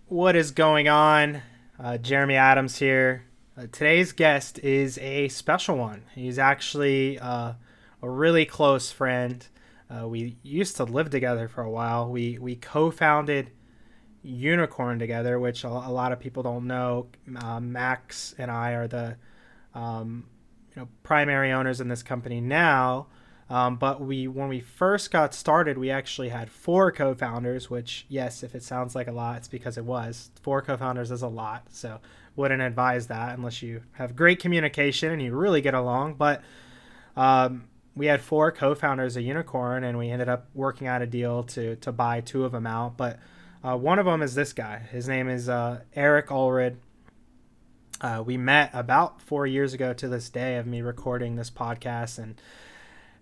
What is going on? Jeremy Adams here. Today's guest is a special one. He's actually a really close friend. We used to live together for a while. We co-founded Unicorn together, which a lot of people don't know. Max and I are the primary owners in this company now. But when we first got started, we actually had four co-founders. Which, yes, if it sounds like a lot, it's because it was. Four co-founders is a lot, so wouldn't advise that unless you have great communication and you really get along. But we had four co-founders of Unicorn, and we ended up working out a deal to buy two of them out. But one of them is this guy. His name is Eric Allred. We met about 4 years ago to this day of me recording this podcast, and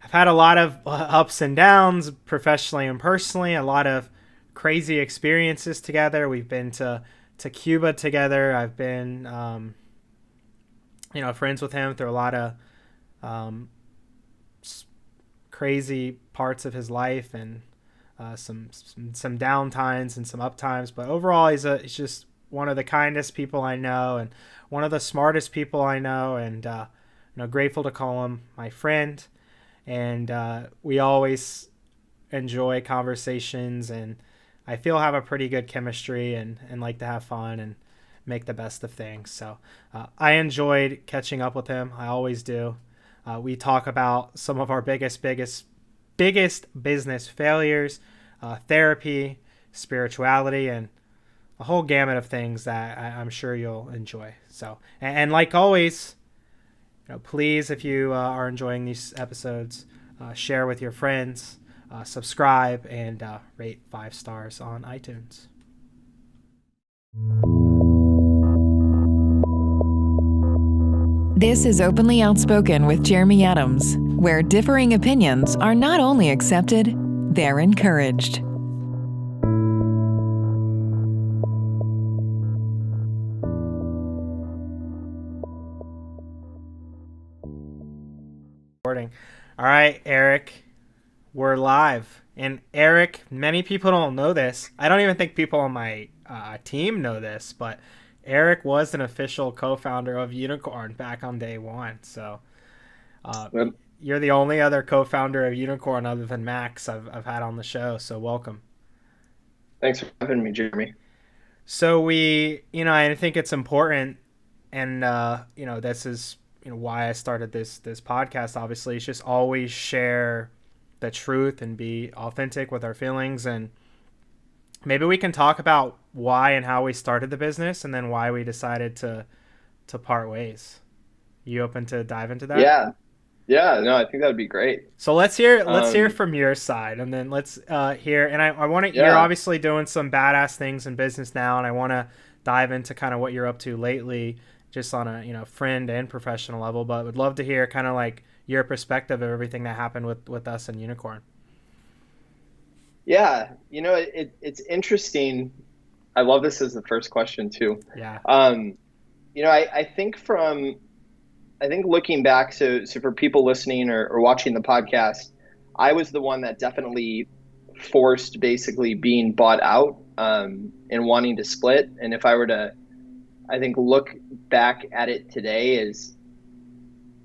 I've had a lot of ups and downs professionally and personally, a lot of crazy experiences together. We've been to Cuba together. I've been, friends with him through a lot of um, crazy parts of his life, and some down times and some up times. But overall, he's just one of the kindest people I know, and one of the smartest people I know, and grateful to call him my friend. And we always enjoy conversations, and I feel have a pretty good chemistry, and like to have fun and make the best of things. So I enjoyed catching up with him. I always do. We talk about some of our biggest business failures, therapy, spirituality, and a whole gamut of things that I'm sure you'll enjoy. So, and like always, please, if you are enjoying these episodes, share with your friends, subscribe, and rate 5 stars on iTunes. This is Openly Outspoken with Jeremy Adams, where differing opinions are not only accepted, they're encouraged. All right, Eric, we're live. And Eric, many people don't know this. I don't even think people on my team know this, but Eric was an official co-founder of Unicorn back on day one. So Yep. you're the only other co-founder of Unicorn other than Max I've had on the show. So welcome. Thanks for having me, Jeremy. So I think it's important, and this is why I started this podcast. Obviously, it's just always share the truth and be authentic with our feelings, and maybe we can talk about why and how we started the business, and then why we decided to part ways. You open to dive into that? Yeah, no, I think that would be great. So let's hear from your side, and then let's hear. And I want to. You're Yeah, obviously doing some badass things in business now, and I want to dive into kind of what you're up to lately, just on a friend and professional level. But would love to hear kind of like your perspective of everything that happened with us and Unicorn. yeah, it's interesting. I love this as the first question too. Yeah. Um, I think looking back, so for people listening or watching the podcast, I was the one that definitely forced basically being bought out, and wanting to split. And if I were to, I think, look back at it today, is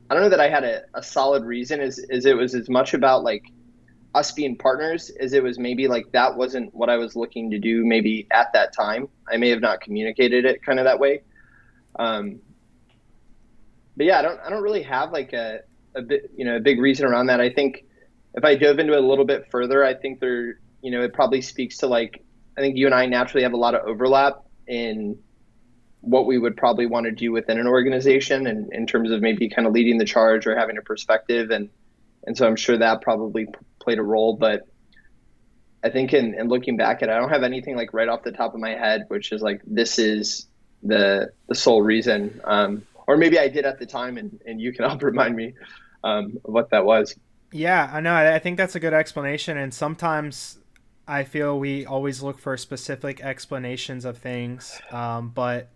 I don't know that I had a solid reason, is it was as much about like us being partners as it was maybe like that wasn't what I was looking to do maybe at that time. I may have not communicated it kind of that way. Um, but yeah, I don't really have like a big reason around that. I think if I dove into it a little bit further, I think it probably speaks to like, I think you and I naturally have a lot of overlap in what we would probably want to do within an organization, and in terms of maybe kind of leading the charge or having a perspective. And so I'm sure that probably played a role. But I think in looking back at it, I don't have anything like right off the top of my head, which is like, this is the sole reason. Or maybe I did at the time, and you can help remind me of what that was. Yeah, I know. I think that's a good explanation. And sometimes I feel we always look for specific explanations of things. But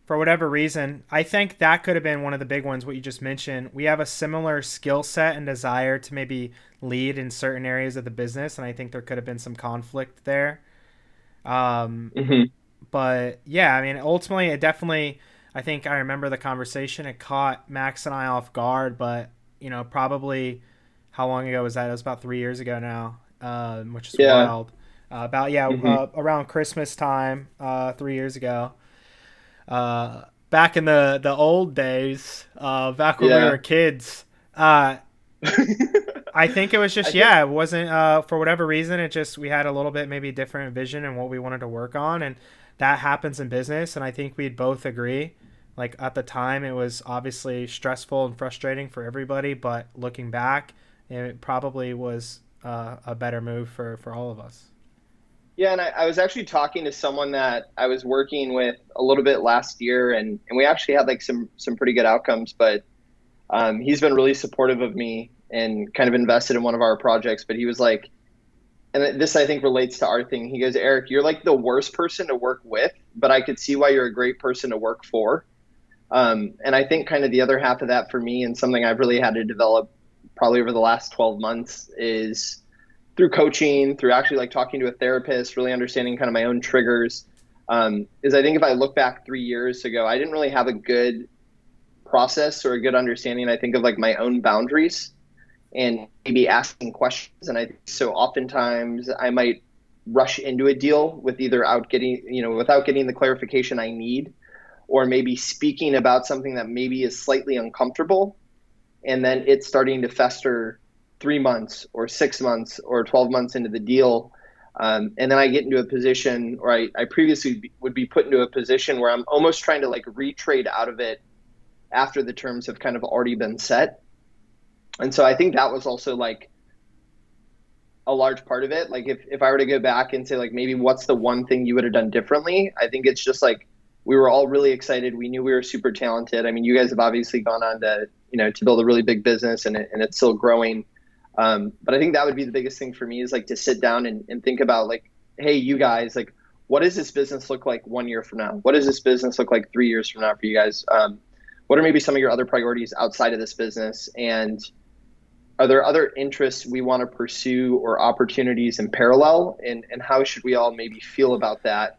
for whatever reason, I think that could have been one of the big ones, what you just mentioned. We have a similar skill set and desire to maybe lead in certain areas of the business. And I think there could have been some conflict there. Um, Hmm. But yeah, I mean, ultimately, it definitely, I think I remember the conversation. It caught Max and I off guard, but, probably how long ago was that? It was about 3 years ago now, which is Yeah. wild. About, yeah, Hmm. around Christmas time, 3 years ago. Back in the old days, back when we Yeah. were kids. Uh, I think it was I just, think, yeah, it wasn't, for whatever reason, it just, we had a little bit maybe different vision and what we wanted to work on. And that happens in business. And I think we'd both agree. Like at the time, it was obviously stressful and frustrating for everybody. But looking back, it probably was a better move for all of us. yeah, and I was actually talking to someone that I was working with a little bit last year, and we actually had like some pretty good outcomes. But he's been really supportive of me and kind of invested in one of our projects. But he was like, and this I think relates to our thing. He goes, Eric, you're like the worst person to work with, but I could see why you're a great person to work for. And I think kind of the other half of that for me, and something I've really had to develop probably over the last 12 months, is through coaching, through actually like talking to a therapist, really understanding kind of my own triggers. Is I think if I look back 3 years ago, I didn't really have a good process or a good understanding, I think, of like my own boundaries and maybe asking questions. And I think so oftentimes I might rush into a deal with either out getting, without getting the clarification I need, or maybe speaking about something that maybe is slightly uncomfortable, and then it's starting to fester 3 months or 6 months or 12 months into the deal. And then I get into a position, or I previously would be put into a position where I'm almost trying to like retrade out of it after the terms have kind of already been set. And so I think that was also like a large part of it. Like if I were to go back and say like, maybe what's the one thing you would have done differently? I think it's just like, we were all really excited. We knew we were super talented. I mean, you guys have obviously gone on to, to build a really big business, and it's still growing. But I think that would be the biggest thing for me, is like to sit down and think about like, hey, you guys, like, what does this business look like 1 year from now? What does this business look like 3 years from now for you guys? What are maybe some of your other priorities outside of this business? And are there other interests we want to pursue or opportunities in parallel? And how should we all maybe feel about that?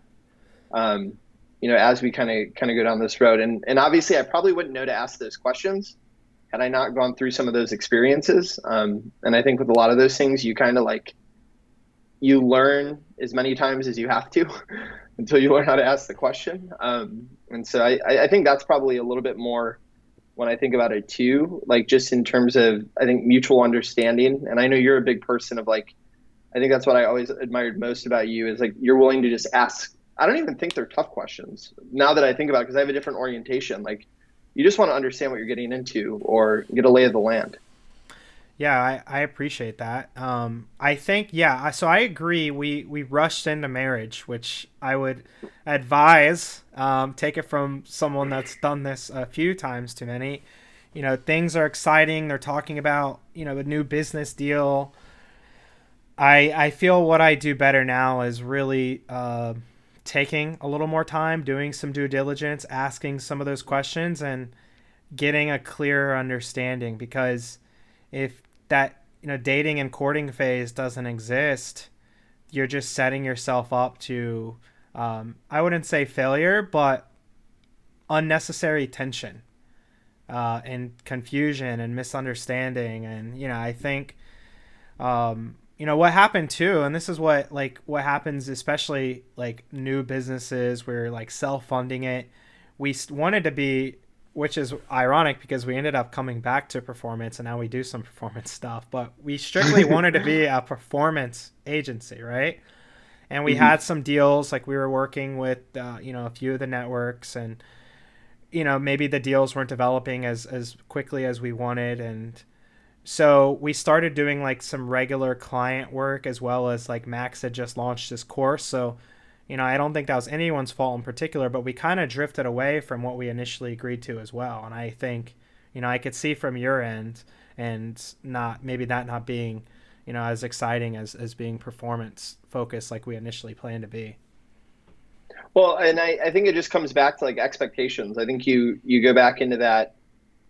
As we kind of go down this road. And obviously I probably wouldn't know to ask those questions had I not gone through some of those experiences. And I think with a lot of those things, you kind of like, you learn as many times as you have to until you learn how to ask the question. And so I think that's probably a little bit more when I think about it too, like just in terms of, I think, mutual understanding. And I know you're a big person of like, I think that's what I always admired most about you, is like, you're willing to just ask. I don't even think they're tough questions now that I think about it, because I have a different orientation. Like, you just want to understand what you're getting into or get a lay of the land. Yeah, I appreciate that. I think, yeah, so I agree. We rushed into marriage, which I would advise, take it from someone that's done this a few times too many. Things are exciting. They're talking about, a new business deal. I feel what I do better now is really taking a little more time, doing some due diligence, asking some of those questions, and getting a clearer understanding. Because if that dating and courting phase doesn't exist, you're just setting yourself up to I wouldn't say failure, but unnecessary tension and confusion and misunderstanding. And I think what happened too, and this is what happens, especially like new businesses where like self-funding it, we wanted to be, which is ironic because we ended up coming back to performance and now we do some performance stuff, but we strictly wanted to be a performance agency, right? And we had some deals, like we were working with a few of the networks, and maybe the deals weren't developing as quickly as we wanted. And so we started doing like some regular client work, as well as like Max had just launched his course. So I don't think that was anyone's fault in particular, but we kind of drifted away from what we initially agreed to as well. And I think, I could see from your end, and not being, as exciting as being performance focused like we initially planned to be. Well, and I think it just comes back to like expectations. I think you go back into that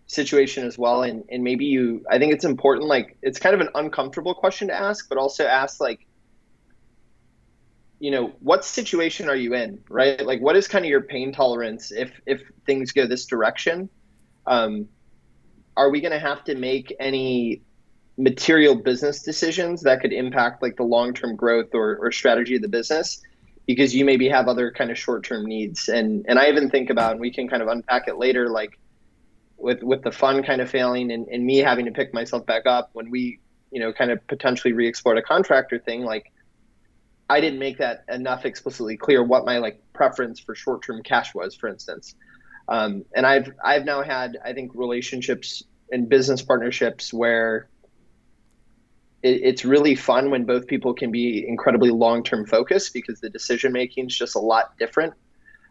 situation as well. And maybe I think it's important, like it's kind of an uncomfortable question to ask, but also ask like, what situation are you in, right? Like, what is kind of your pain tolerance if things go this direction? Um, are we going to have to make any material business decisions that could impact like the long-term growth or strategy of the business? Because you maybe have other kind of short-term needs. And I even think about, and we can kind of unpack it later, like with the fund kind of failing and me having to pick myself back up when we, kind of potentially re-explored a contractor thing, like I didn't make that enough explicitly clear what my like preference for short-term cash was, for instance. And I've now had, I think, relationships and business partnerships where it's really fun when both people can be incredibly long-term focused because the decision making is just a lot different.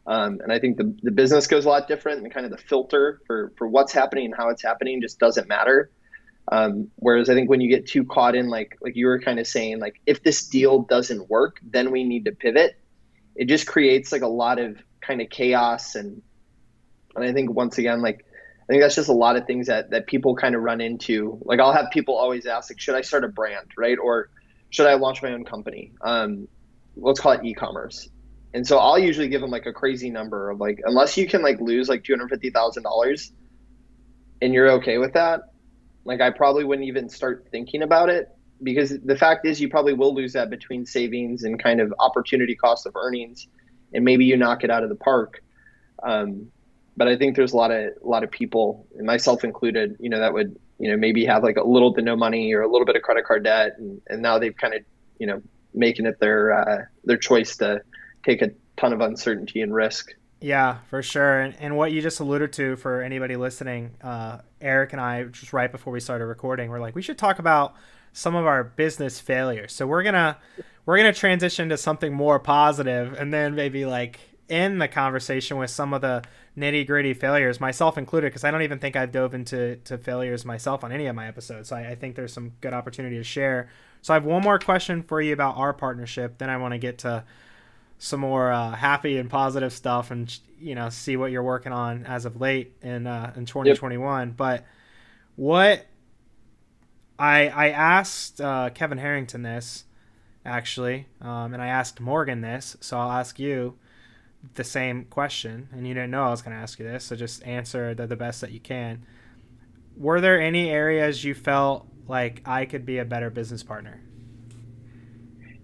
And I think the business goes a lot different, and kind of the filter for what's happening and how it's happening just doesn't matter. Whereas I think when you get too caught in like you were kind of saying, like if this deal doesn't work, then we need to pivot. It just creates like a lot of kind of chaos. And I think once again, like I think that's just a lot of things that people kind of run into. Like I'll have people always ask, like, should I start a brand, right? Or should I launch my own company? Let's call it e-commerce. And so I'll usually give them like a crazy number of like, unless you can like lose like $250,000 and you're okay with that, like I probably wouldn't even start thinking about it, because the fact is you probably will lose that between savings and kind of opportunity cost of earnings, and maybe you knock it out of the park. But I think there's a lot of people, and myself included, that would, maybe have like a little to no money or a little bit of credit card debt. And now they've kind of, making it their choice to take a ton of uncertainty and risk. Yeah, for sure. And what you just alluded to, for anybody listening, Eric and I, just right before we started recording, we're like, we should talk about some of our business failures. So we're gonna transition to something more positive, and then maybe like end the conversation with some of the nitty gritty failures, myself included, because I don't even think I've dove into failures myself on any of my episodes. So I think there's some good opportunity to share. So I have one more question for you about our partnership. Then I want to get to some more happy and positive stuff, and see what you're working on as of late in 2021. Yep. But what I asked Kevin Harrington this, actually, and I asked Morgan this, so I'll ask you the same question, and you didn't know I was going to ask you this, so just answer the best that you can. Were there any areas you felt like I could be a better business partner?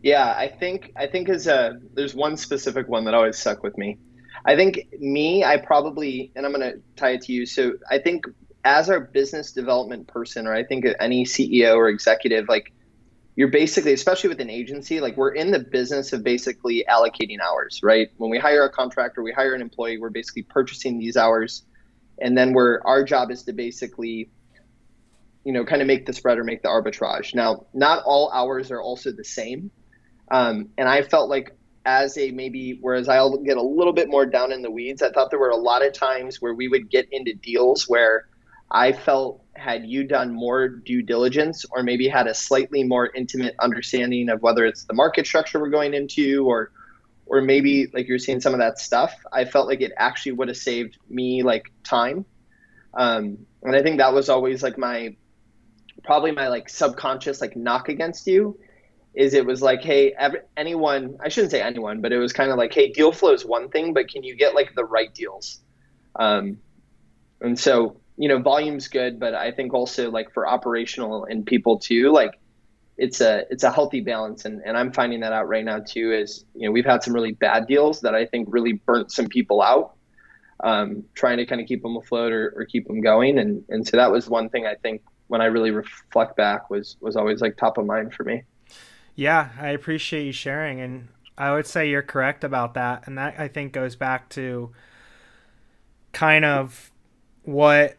Yeah, I think there's one specific one that always stuck with me. I think I probably, and I'm going to tie it to you. So I think as our business development person, or I think any CEO or executive, like you're basically, especially with an agency, like we're in the business of basically allocating hours, right? When we hire a contractor, we hire an employee, we're basically purchasing these hours. And then our job is to basically, kind of make the spread or make the arbitrage. Now, not all hours are also the same. And I felt like whereas I'll get a little bit more down in the weeds, I thought there were a lot of times where we would get into deals where I felt, had you done more due diligence or maybe had a slightly more intimate understanding of whether it's the market structure we're going into or maybe like you're seeing some of that stuff, I felt like it actually would have saved me like time. And I think that was always like probably my like subconscious like knock against you. Is it was like, hey, anyone, I shouldn't say anyone, but it was kind of like, hey, deal flow is one thing, but can you get like the right deals? And so, volume's good, but I think also like for operational and people too, like it's a healthy balance. And I'm finding that out right now too, is, we've had some really bad deals that I think really burnt some people out, trying to kind of keep them afloat or keep them going. And so that was one thing I think when I really reflect back was always like top of mind for me. Yeah, I appreciate you sharing, and I would say you're correct about that. And that, I think, goes back to kind of what,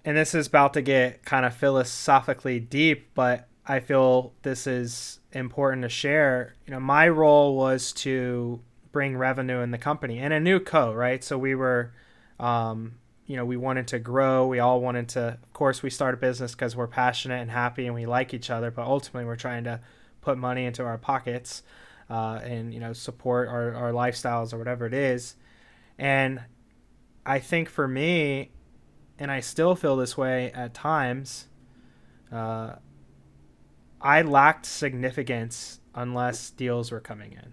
and this is about to get kind of philosophically deep, but I feel this is important to share. My role was to bring revenue in the company and a new right? So we were, we wanted to grow. We all wanted to, of course, we start a business because we're passionate and happy and we like each other, but ultimately we're trying to put money into our pockets and support our lifestyles or whatever it is. And I think for me, and I still feel this way at times, I lacked significance unless deals were coming in.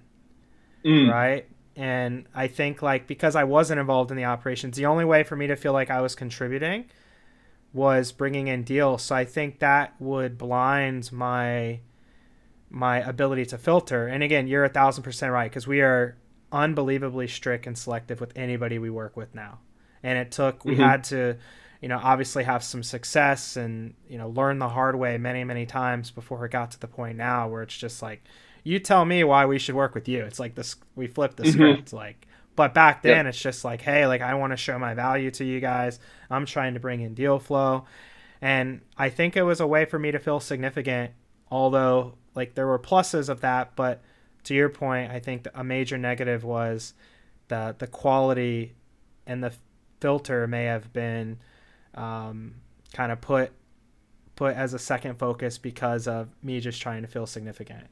right? And I think like because I wasn't involved in the operations, the only way for me to feel like I was contributing was bringing in deals. So I think that would blind my ability to filter. And again, you're 1,000% right, because we are unbelievably strict and selective with anybody we work with now. And we had to, obviously have some success and, learn the hard way many, many times before it got to the point now where it's just like, you tell me why we should work with you. It's like this, we flip the script. Like, but back then it's just like, hey, like I want to show my value to you guys. I'm trying to bring in deal flow. And I think it was a way for me to feel significant, although like there were pluses of that. But to your point, I think a major negative was the quality and the filter may have been kind of put as a second focus because of me just trying to feel significant,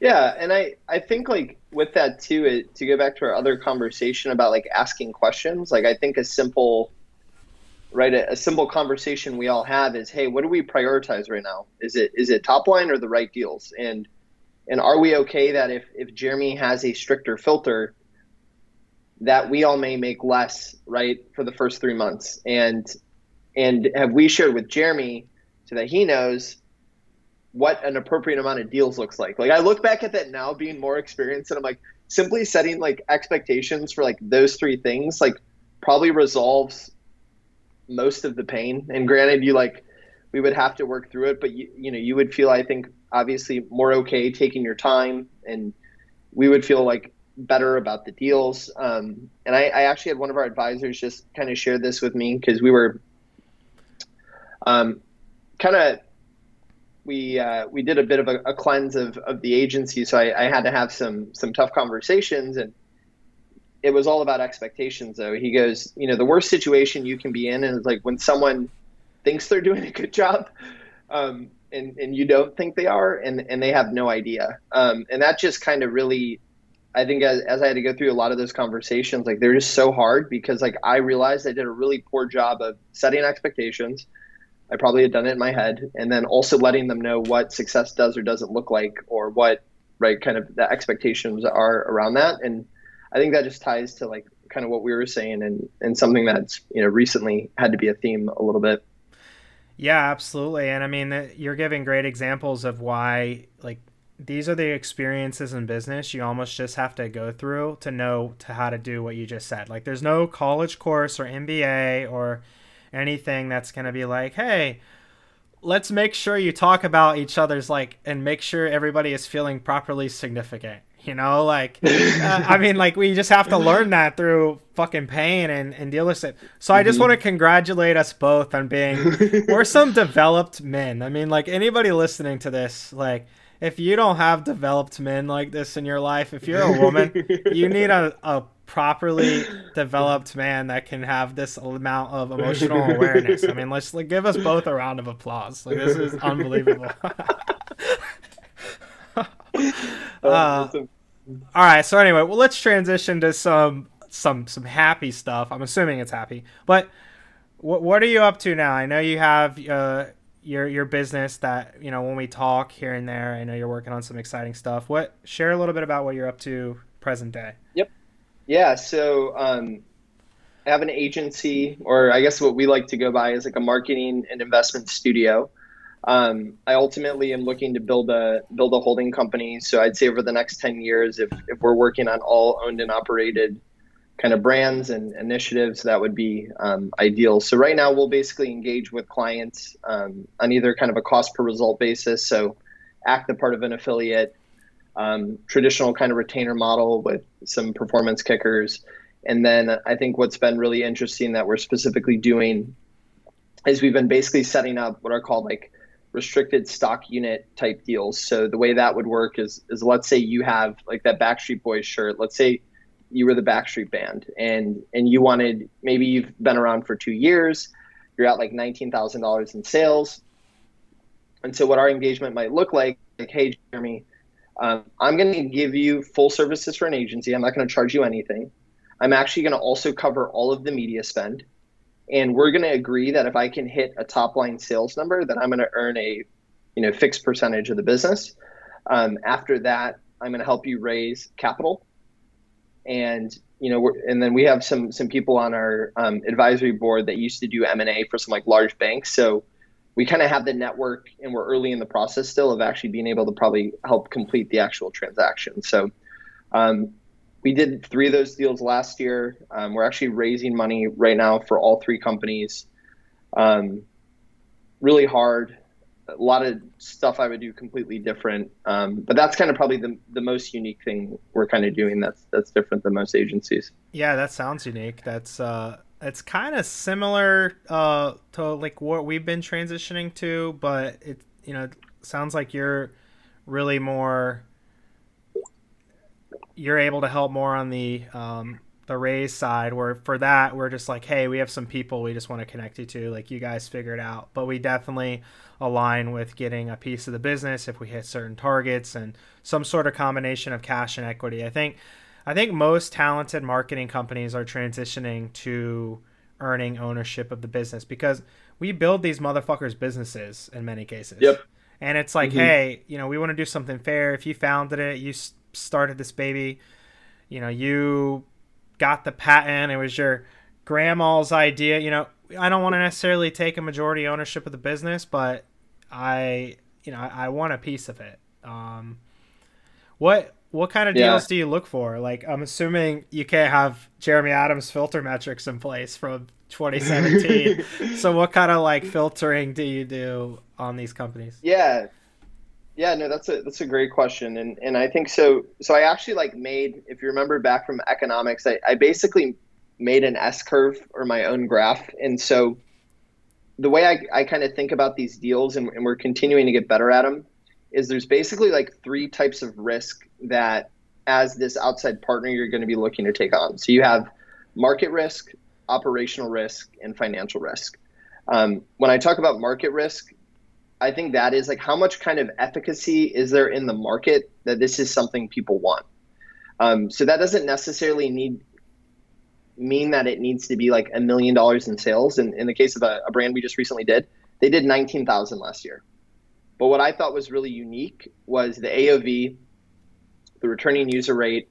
Yeah, and I think like with that too, to go back to our other conversation about like asking questions, like I think a simple conversation we all have is, hey, what do we prioritize right now? Is it top line or the right deals? And are we okay that if Jeremy has a stricter filter, that we all may make less, right, for the first 3 months? And have we shared with Jeremy so that he knows what an appropriate amount of deals looks like? Like I look back at that now being more experienced, and I'm like, simply setting like expectations for like those three things like probably resolves most of the pain. And granted, we would have to work through it, but you would feel, I think, obviously more okay taking your time, and we would feel like better about the deals. And I actually had one of our advisors just kind of share this with me, because we were we did a bit of a cleanse of the agency. So I had to have some tough conversations, and it was all about expectations though. He goes, the worst situation you can be in is like when someone thinks they're doing a good job, and you don't think they are, and they have no idea. And that just kind of really, I think as I had to go through a lot of those conversations, like they're just so hard, because like I realized I did a really poor job of setting expectations. I probably had done it in my head, and then also letting them know what success does or doesn't look like, or what, right, kind of the expectations are around that. And I think that just ties to like kind of what we were saying, and something that's, recently had to be a theme a little bit. Yeah, absolutely. And I mean, you're giving great examples of why, like, these are the experiences in business you almost just have to go through to know how to do what you just said. Like, there's no college course or MBA or anything that's going to be like, hey, let's make sure you talk about each other's, like, and make sure everybody is feeling properly significant. I mean, like, we just have to learn that through fucking pain and deal with it. So I just want to congratulate us both on we're some developed men. I mean, like, anybody listening to this, like, if you don't have developed men like this in your life, if you're a woman, you need a properly developed man that can have this amount of emotional awareness. I mean, let's give us both a round of applause. Like, this is unbelievable. All right. So anyway, well, let's transition to some happy stuff. I'm assuming it's happy, but what are you up to now? I know you have your business that, when we talk here and there, I know you're working on some exciting stuff. Share a little bit about what you're up to present day. Yep. Yeah. So I have an agency, or I guess what we like to go by is like a marketing and investment studio. I ultimately am looking to build a holding company. So I'd say over the next 10 years, if we're working on all owned and operated kind of brands and initiatives, that would be ideal. So right now we'll basically engage with clients on either kind of a cost per result basis. So act the part of an affiliate, traditional kind of retainer model with some performance kickers. And then I think what's been really interesting that we're specifically doing is we've been basically setting up what are called like restricted stock unit type deals. So the way that would work is let's say you have like that Backstreet Boys shirt. Let's say you were the Backstreet Band, and you wanted, maybe you've been around for 2 years, you're at like $19,000 in sales. And so what our engagement might look like, hey, Jeremy, I'm going to give you full services for an agency. I'm not going to charge you anything. I'm actually going to also cover all of the media spend. And we're going to agree that if I can hit a top line sales number, then I'm going to earn a fixed percentage of the business. After that, I'm going to help you raise capital. And, and then we have some people on our advisory board that used to do M&A for some like large banks. So we kind of have the network, and we're early in the process still of actually being able to probably help complete the actual transaction. So we did 3 of those deals last year. We're actually raising money right now for all 3 companies. Really hard. A lot of stuff I would do completely different. But that's kind of probably the most unique thing we're kind of doing that's different than most agencies. Yeah, that sounds unique. That's it's kind of similar to like what we've been transitioning to, but it sounds like you're really you're able to help more on the raise side, where for that we're just like, hey, we have some people we just want to connect you to, like you guys figure it out. But we definitely align with getting a piece of the business if we hit certain targets and some sort of combination of cash and equity. I think most talented marketing companies are transitioning to earning ownership of the business, because we build these motherfuckers businesses in many cases. Yep. And it's like, hey, we want to do something fair. If you founded it, you started this baby, you got the patent, it was your grandma's idea. I don't want to necessarily take a majority ownership of the business, but I want a piece of it. What kind of deals do you look for? Like, I'm assuming you can't have Jeremy Adams filter metrics in place from 2017. So what kind of like filtering do you do on these companies? Yeah, no, that's a great question. And I think so I actually made, if you remember back from economics, I basically made an S-curve or my own graph. And so the way I kind of think about these deals, and we're continuing to get better at them, is there's basically 3 types of risk that as this outside partner you're going to be looking to take on. So you have market risk, operational risk, and financial risk. When I talk about market risk, I think that is how much kind of efficacy is there in the market that this is something people want. So that doesn't necessarily mean that it needs to be $1 million in sales. And in the case of a brand we just recently did, they did 19,000 last year. But what I thought was really unique was the AOV, the returning user rate,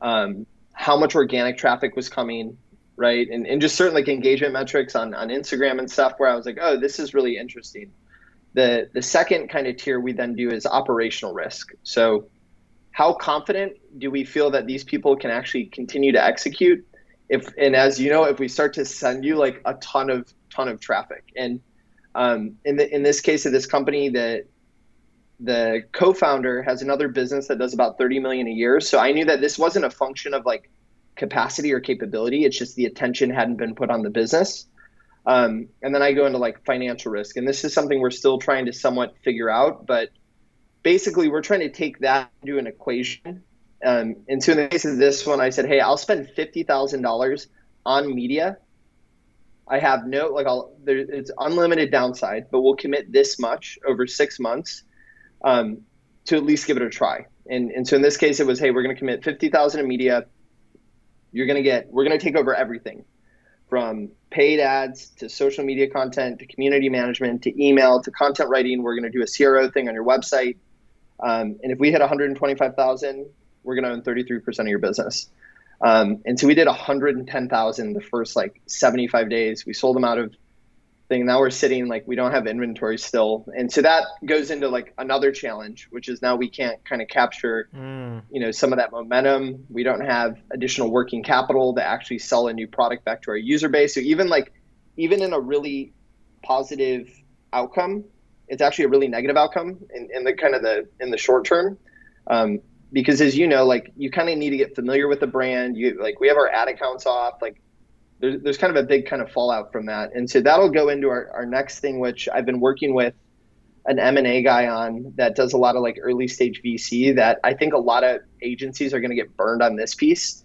how much organic traffic was coming, right? And just certain engagement metrics on Instagram and stuff, where I was like, oh, this is really interesting. The second kind of tier we then do is operational risk. So how confident do we feel that these people can actually continue to execute? And as you know, if we start to send you a ton of traffic, and in this case of this company, the co-founder has another business that does about 30 million a year. So I knew that this wasn't a function of capacity or capability. It's just the attention hadn't been put on the business. And then I go into financial risk, and this is something we're still trying to somewhat figure out, but basically we're trying to take that into an equation. And so in the case of this one, I said, hey, I'll spend $50,000 on media. I have it's unlimited downside, but we'll commit this much over 6 months to at least give it a try. And so in this case, it was, hey, we're going to commit 50,000 in media. We're going to take over everything, from paid ads to social media content to community management to email to content writing. We're going to do a CRO thing on your website. And if we hit 125,000, we're going to own 33% of your business. And so we did 110,000 the first 75 days. We sold them out of thing. Now we're sitting we don't have inventory still. And so that goes into another challenge, which is now we can't kind of capture, some of that momentum. We don't have additional working capital to actually sell a new product back to our user base. So even in a really positive outcome, it's actually a really negative outcome in the short term. Because as you know, you kind of need to get familiar with the brand. We have our ad accounts off. There's kind of a big kind of fallout from that. And so that'll go into our next thing, which I've been working with an M&A guy on that does a lot of early stage VC, that I think a lot of agencies are going to get burned on this piece,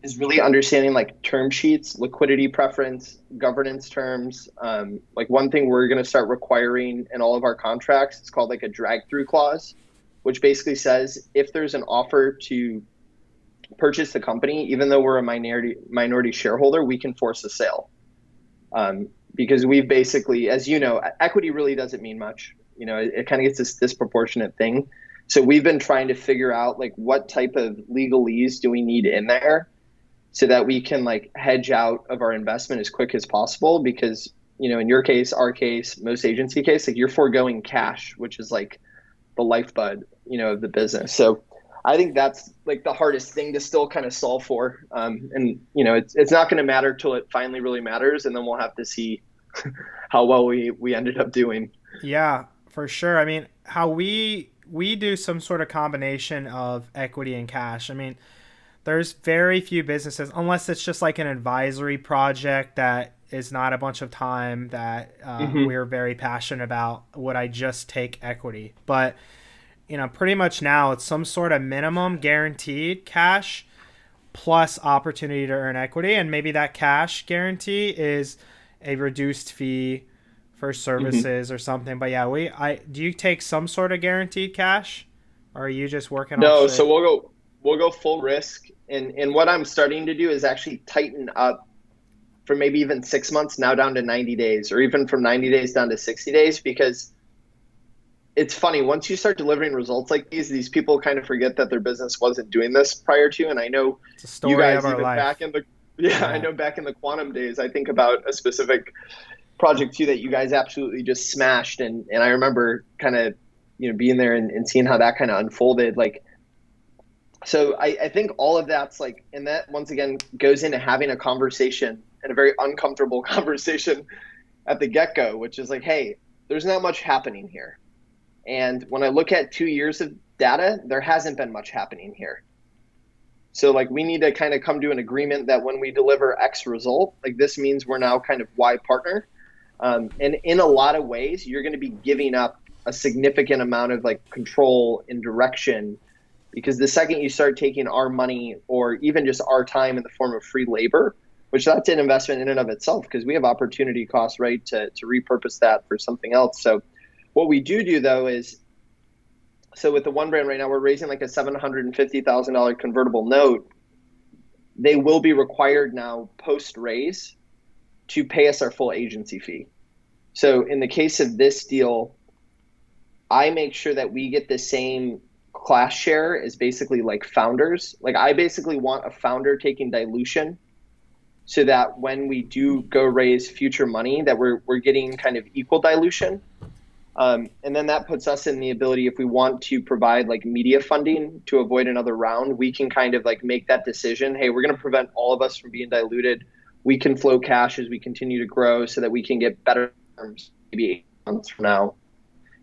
is really understanding term sheets, liquidity preference, governance terms. One thing we're going to start requiring in all of our contracts, it's called a drag through clause, which basically says if there's an offer to purchase the company, even though we're a minority shareholder, we can force a sale. Because we've basically, as you know, equity really doesn't mean much. It kind of gets this disproportionate thing. So we've been trying to figure out like what type of legalese do we need in there so that we can like hedge out of our investment as quick as possible. Because, you know, in your case, our case, most agency case, like you're foregoing cash, which is like the lifeblood, you know, of the business. So I think that's like the hardest thing to still kind of solve for. And, you know, it's not going to matter till it finally really matters. And then we'll have to see how well we ended up doing. Yeah, for sure. I mean, how we do some sort of combination of equity and cash. I mean, there's very few businesses, unless it's just like an advisory project that is not a bunch of time that we're very passionate about, would I just take equity. But, you know, pretty much now it's some sort of minimum guaranteed cash plus opportunity to earn equity. And maybe that cash guarantee is a reduced fee for services or something. But yeah, do you take some sort of guaranteed cash, or are you just working on No, shit? so we'll go full risk. And what I'm starting to do is actually tighten up for maybe even 6 months now down to 90 days, or even from 90 days down to 60 days, because it's funny, once you start delivering results like these people kind of forget that their business wasn't doing this prior to. And I know It's a story you guys of our even life. back in the I know back in the quantum days, I think about a specific project too that you guys absolutely just smashed. And I remember kind of, you know, being there and seeing how that kind of unfolded. Like, so I think all of that's like, and that once again goes into having a conversation, and a very uncomfortable conversation at the get-go, which is like, hey, there's not much happening here. And when I look at 2 years of data, there hasn't been much happening here. So like we need to kind of come to an agreement that when we deliver X result, like this means we're now kind of Y partner. And in a lot of ways, you're going to be giving up a significant amount of like control and direction, because the second you start taking our money or even just our time in the form of free labor, which that's an investment in and of itself, because we have opportunity costs, right, to repurpose that for something else. So what we do though is, so with the one brand right now, we're raising like a $750,000 convertible note. They will be required now post raise to pay us our full agency fee. So in the case of this deal, I make sure that we get the same class share as basically like founders. Like I basically want a founder taking dilution, so that when we do go raise future money, that we're getting kind of equal dilution. And then that puts us in the ability, if we want to provide like media funding to avoid another round, we can kind of like make that decision. Hey, we're going to prevent all of us from being diluted. We can flow cash as we continue to grow so that we can get better terms maybe 8 months from now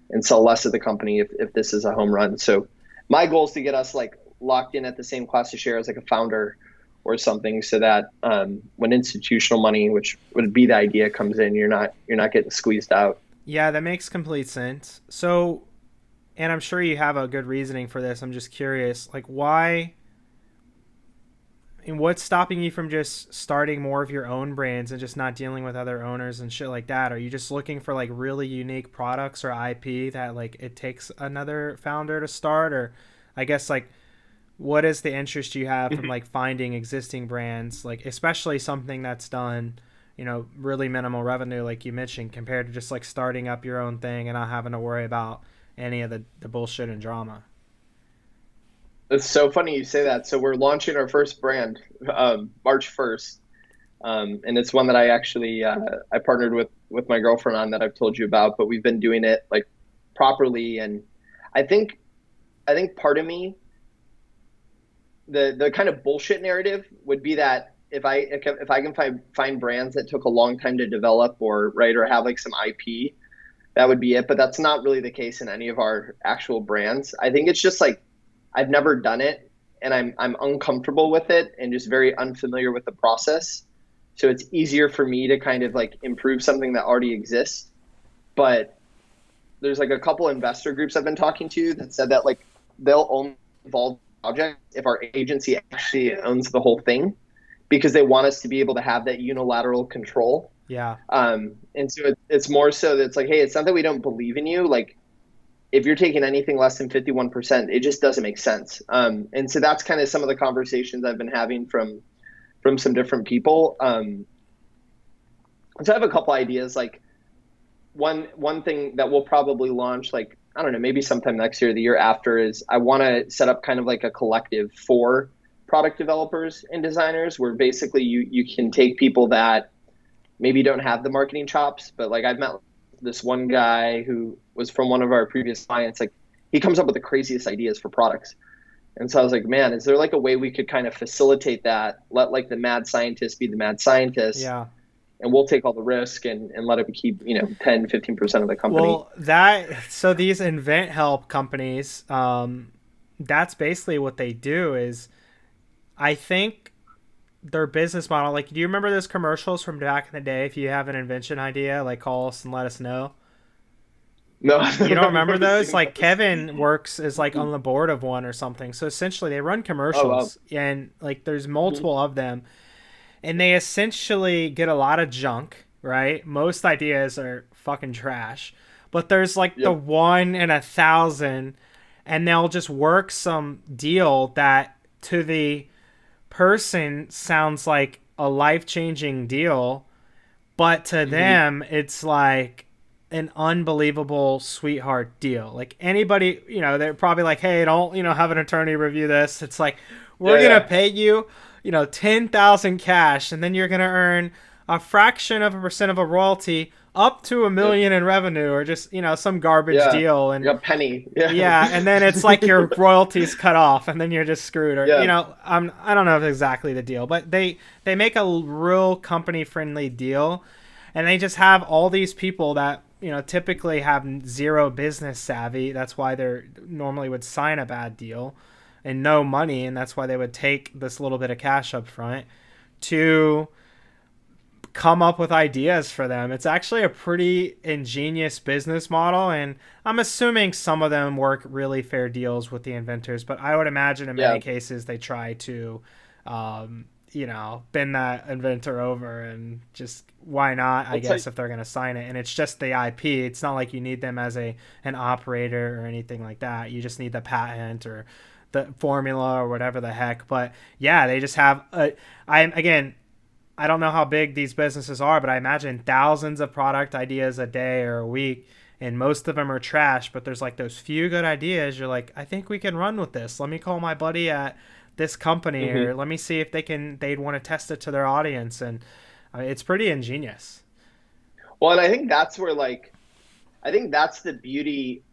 and sell less of the company if this is a home run. So my goal is to get us like locked in at the same class of shares like a founder or something, so that when institutional money, which would be the idea, comes in, you're not getting squeezed out. Yeah, that makes complete sense. So, and I'm sure you have a good reasoning for this. I'm just curious, like why, and what's stopping you from just starting more of your own brands and just not dealing with other owners and shit like that? Are you just looking for like really unique products or IP that like it takes another founder to start? Or I guess like, what is the interest you have from like finding existing brands, like especially something that's done, you know, really minimal revenue, like you mentioned, compared to just like starting up your own thing and not having to worry about any of the bullshit and drama? It's so funny you say that. So we're launching our first brand March 1st. And it's one that I actually, I partnered with my girlfriend on, that I've told you about, but we've been doing it like properly. And I think part of me, the kind of bullshit narrative would be that if I can find brands that took a long time to develop or have like some IP, that would be it. But that's not really the case in any of our actual brands. I think it's just like, I've never done it and I'm uncomfortable with it and just very unfamiliar with the process. So it's easier for me to kind of like improve something that already exists. But there's like a couple investor groups I've been talking to that said that like they'll only involve project if our agency actually owns the whole thing, because they want us to be able to have that unilateral control. Yeah. And so it's more so that it's like, hey, it's not that we don't believe in you. Like if you're taking anything less than 51%, it just doesn't make sense. And so that's kind of some of the conversations I've been having from some different people. So I have a couple ideas. Like one thing that we'll probably launch like I don't know, maybe sometime next year, the year after, is I want to set up kind of like a collective for product developers and designers where basically you can take people that maybe don't have the marketing chops, but like I've met this one guy who was from one of our previous clients. Like he comes up with the craziest ideas for products. And so I was like, man, is there like a way we could kind of facilitate that? Let like the mad scientist be the mad scientist, Yeah. and we'll take all the risk and let it keep, 10, 15% of the company. Well, so these invent help companies, that's basically what they do is, I think their business model, like, do you remember those commercials from back in the day? If you have an invention idea, like, call us and let us know. No, You don't remember those? Like Kevin works is like on the board of one or something. So essentially they run commercials and like there's multiple of them, and they essentially get a lot of junk, right? Most ideas are fucking trash, but there's like the 1 in 1,000, and they'll just work some deal that to the person sounds like a life-changing deal, but to them it's like an unbelievable sweetheart deal. Like anybody, they're probably like, hey, don't, have an attorney review this. It's like, we're going to pay you, 10,000 cash, and then you're going to earn a fraction of a percent of a royalty up to $1 million in revenue, or just, some garbage deal. And a penny. Yeah. And then it's like your royalties cut off and then you're just screwed. Or, I don't know if exactly the deal, but they make a real company friendly deal, and they just have all these people that, typically have zero business savvy. That's why they normally would sign a bad deal and no money. And that's why they would take this little bit of cash up front to come up with ideas for them. It's actually a pretty ingenious business model. And I'm assuming some of them work really fair deals with the inventors, but I would imagine in many cases they try to, bend that inventor over, and just why not, I guess, if they're going to sign it. And it's just the IP. It's not like you need them as an operator or anything like that. You just need the patent or the formula or whatever the heck. But yeah, they just have I don't know how big these businesses are, but I imagine thousands of product ideas a day or a week, and most of them are trash, but there's like those few good ideas. You're like, I think we can run with this. Let me call my buddy at this company, or let me see if they'd want to test it to their audience. And it's pretty ingenious. Well, and I think that's where, I think that's the beauty,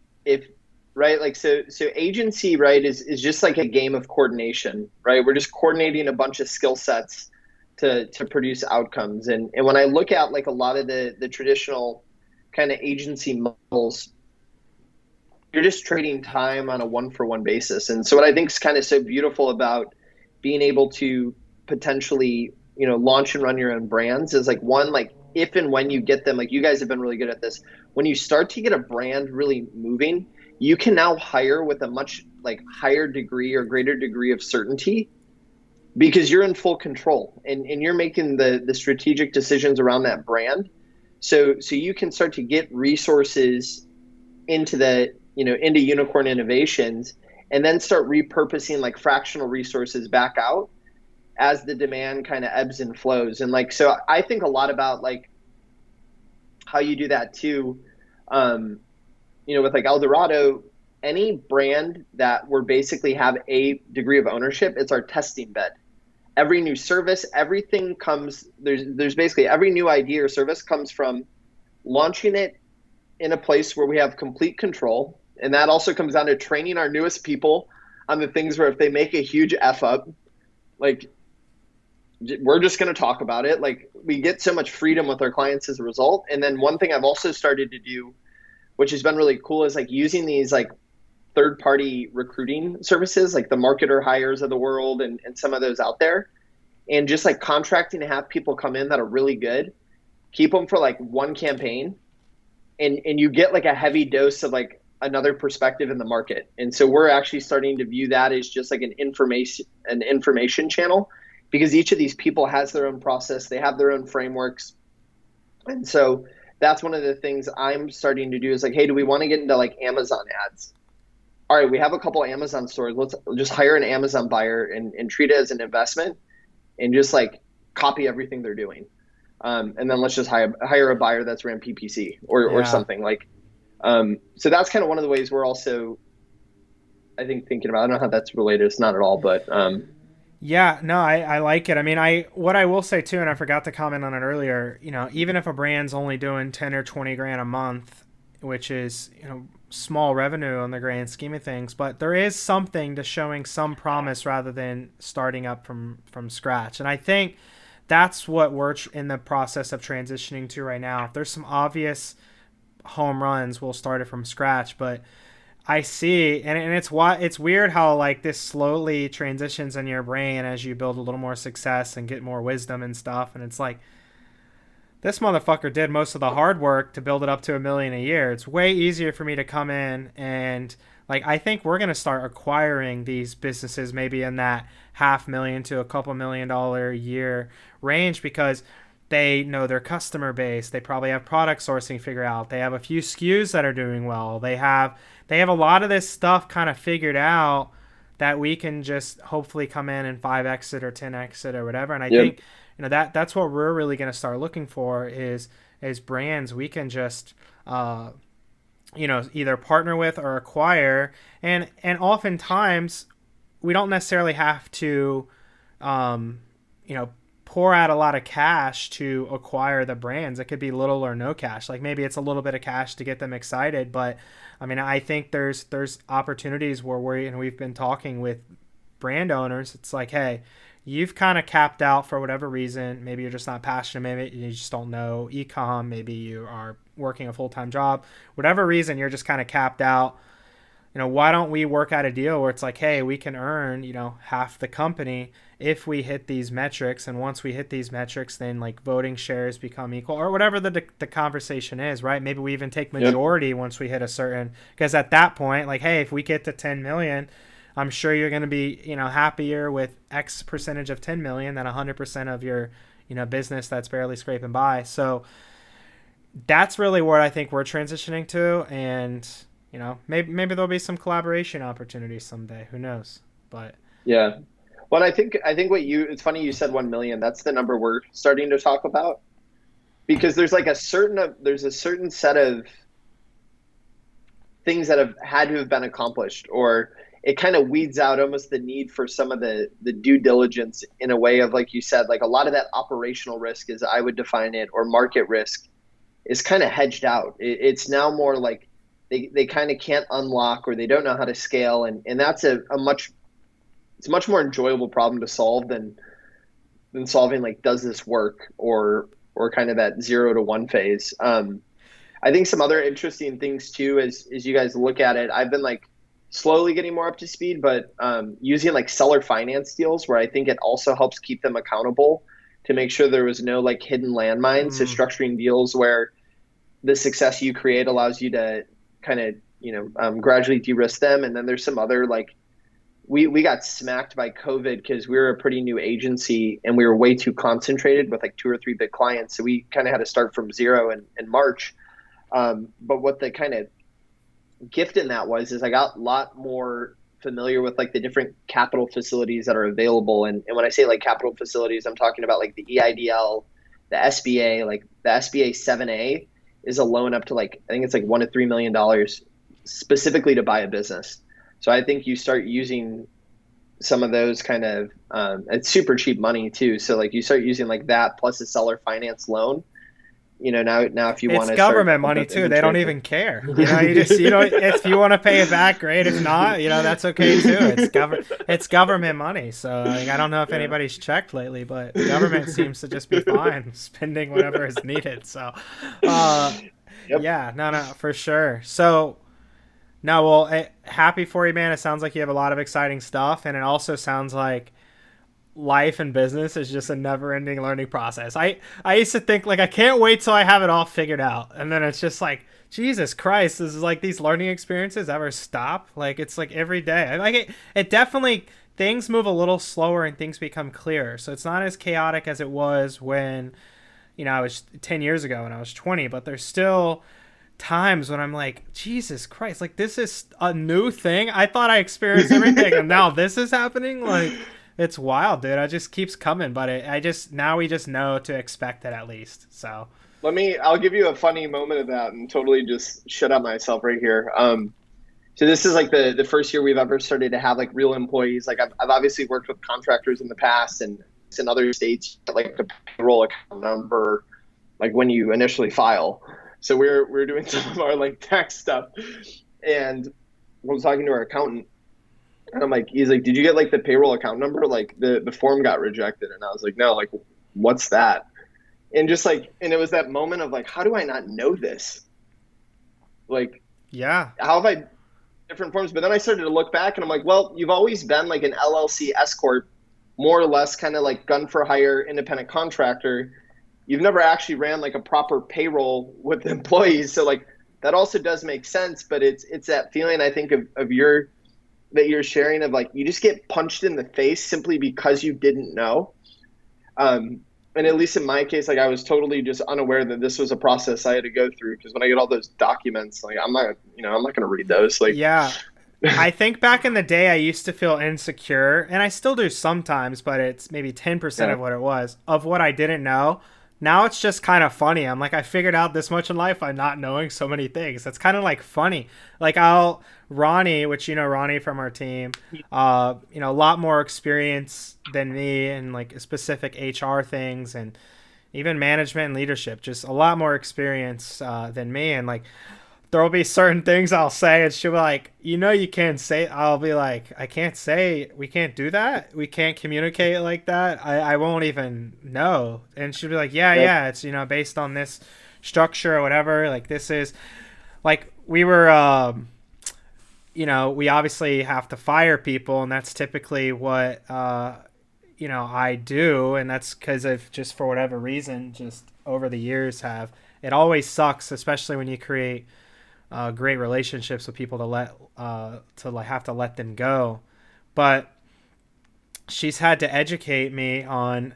right? Like, so agency, right, is just like a game of coordination, right? We're just coordinating a bunch of skill sets to produce outcomes. And when I look at like a lot of the traditional kind of agency models, you're just trading time on a 1-for-1 basis. And so what I think is kind of so beautiful about being able to potentially, launch and run your own brands is like, one, like if and when you get them, like you guys have been really good at this, when you start to get a brand really moving, you can now hire with a much like higher degree or greater degree of certainty, because you're in full control and you're making the strategic decisions around that brand. So you can start to get resources into into unicorn innovations, and then start repurposing like fractional resources back out as the demand kind of ebbs and flows. And like, so I think a lot about like how you do that too. With like Eldorado, any brand that we're basically have a degree of ownership, it's our testing bed. Every new service, everything comes, there's basically every new idea or service comes from launching it in a place where we have complete control. And that also comes down to training our newest people on the things where if they make a huge F up, like we're just going to talk about it. Like we get so much freedom with our clients as a result. And then one thing I've also started to do, which has been really cool, is like using these like third-party recruiting services, like the Marketer Hires of the world and some of those out there, and just like contracting to have people come in that are really good, keep them for like one campaign, and you get like a heavy dose of like another perspective in the market. And so we're actually starting to view that as just like an information channel, because each of these people has their own process, they have their own frameworks. And so that's one of the things I'm starting to do is like, hey, do we want to get into like Amazon ads? All right, we have a couple Amazon stores. Let's just hire an Amazon buyer and treat it as an investment and just like copy everything they're doing. And then let's just hire a buyer that's ran PPC or something like. So that's kind of one of the ways we're also, I think, thinking about. I don't know how that's related. It's not at all, but Yeah, no, I like it. I mean, what I will say too, and I forgot to comment on it earlier, even if a brand's only doing 10 or 20 grand a month, which is, small revenue on the grand scheme of things, but there is something to showing some promise rather than starting up from scratch. And I think that's what we're in the process of transitioning to right now. If there's some obvious home runs, we'll start it from scratch, but I see, and it's weird how like this slowly transitions in your brain as you build a little more success and get more wisdom and stuff. And it's like this motherfucker did most of the hard work to build it up to $1 million a year. It's way easier for me to come in and like I think we're gonna start acquiring these businesses maybe in that $500,000 to a couple $1 million a year range because they know their customer base. They probably have product sourcing figured out. They have a few SKUs that are doing well. They have a lot of this stuff kind of figured out that we can just hopefully come in and 5x it or 10x it or whatever. And I think that's what we're really going to start looking for is brands we can just either partner with or acquire. And oftentimes we don't necessarily have to pour out a lot of cash to acquire the brands. It could be little or no cash. Like maybe it's a little bit of cash to get them excited, but I mean, I think there's opportunities where we've been talking with brand owners. It's like, hey, you've kind of capped out for whatever reason. Maybe you're just not passionate. Maybe you just don't know e-com. Maybe you are working a full-time job. Whatever reason, you're just kind of capped out. Why don't we work out a deal where it's like, hey, we can earn, half the company if we hit these metrics. And once we hit these metrics, then like voting shares become equal or whatever the conversation is, right? Maybe we even take majority once we hit a certain, because at that point, like, hey, if we get to 10 million, I'm sure you're going to be, happier with X percentage of 10 million than 100% of your, business that's barely scraping by. So that's really where I think we're transitioning to. And, maybe there'll be some collaboration opportunities someday. Who knows? But yeah. Well, I think it's funny you said 1 million. That's the number we're starting to talk about because there's like a certain set of things that have had to have been accomplished, or it kind of weeds out almost the need for some of the due diligence in a way of, like you said, like a lot of that operational risk, as I would define it, or market risk is kind of hedged out. It's now more like they kind of can't unlock or they don't know how to scale. And that's it's a much more enjoyable problem to solve than solving like, does this work or kind of that 0 to 1 phase. I think some other interesting things too, as you guys look at it, I've been like slowly getting more up to speed, but using like seller finance deals where I think it also helps keep them accountable to make sure there was no like hidden landmines. So structuring deals where the success you create allows you to kind of, gradually de-risk them. And then there's some other, like, we got smacked by COVID because we were a pretty new agency and we were way too concentrated with like 2 or 3 big clients. So we kind of had to start from zero in March. But what the kind of gift in that is I got a lot more familiar with like the different capital facilities that are available. And when I say like capital facilities, I'm talking about like the EIDL, the SBA, like the SBA 7A is a loan up to like, I think it's like $1 to $3 million specifically to buy a business. So I think you start using some of those kind of, it's super cheap money too. So like you start using like that plus a seller finance loan, now if you want to, it's government money too. They don't even care. If you want to pay it back, great. If not, that's okay too. It's government money. So like, I don't know if anybody's checked lately, but the government seems to just be fine spending whatever is needed. So, yeah, no, for sure. So, no, well, happy for you, man. It sounds like you have a lot of exciting stuff, and it also sounds like life and business is just a never-ending learning process. I used to think like I can't wait till I have it all figured out, and then it's just like, Jesus Christ, this is like, these learning experiences ever stop? Like it's like every day. Like it definitely, things move a little slower and things become clearer. So it's not as chaotic as it was when I was 10 years ago when I was 20, but there's still times when I'm like, Jesus Christ, like this is a new thing. I thought I experienced everything and now this is happening. Like it's wild, dude. It just keeps coming, but now we just know to expect it at least. So I'll give you a funny moment of that and totally just shut up myself right here. So this is like the first year we've ever started to have like real employees. Like I've obviously worked with contractors in the past, and in other states, like the payroll account number, like when you initially file. So we're doing some of our like tax stuff, and I was talking to our accountant, and he's like, did you get like the payroll account number? Like the form got rejected, and I was like, no, like what's that? And just like, and it was that moment of like, how do I not know this? Like, Yeah. how have I different forms? But then I started to look back, and I'm like, well, you've always been like an LLC S corp, more or less, kind of like gun for hire, independent contractor. You've never actually ran like a proper payroll with employees, so like that also does make sense. But it's that feeling, I think, of that you're sharing, of like you just get punched in the face simply because you didn't know. And at least in my case, like I was totally just unaware that this was a process I had to go through, because when I get all those documents, like I'm not going to read those. Like, Yeah. I think back in the day, I used to feel insecure, and I still do sometimes, but it's maybe 10% of what it was, of what I didn't know. Now it's just kind of funny. I'm like, I figured out this much in life by not knowing so many things. That's kind of like funny. Like Ronnie, which Ronnie from our team, a lot more experience than me in like specific HR things and even management and leadership, just a lot more experience than me. And like, there'll be certain things I'll say, and she'll be like, you can't say. I'll be like, I can't say. We can't do that. We can't communicate like that. I won't even know. And she'll be like, yeah. It's based on this structure or whatever. Like this is, like we were, we obviously have to fire people, and that's typically what I do, and that's because of just for whatever reason, just over the years it always sucks, especially when you create great relationships with people have to let them go. But she's had to educate me on.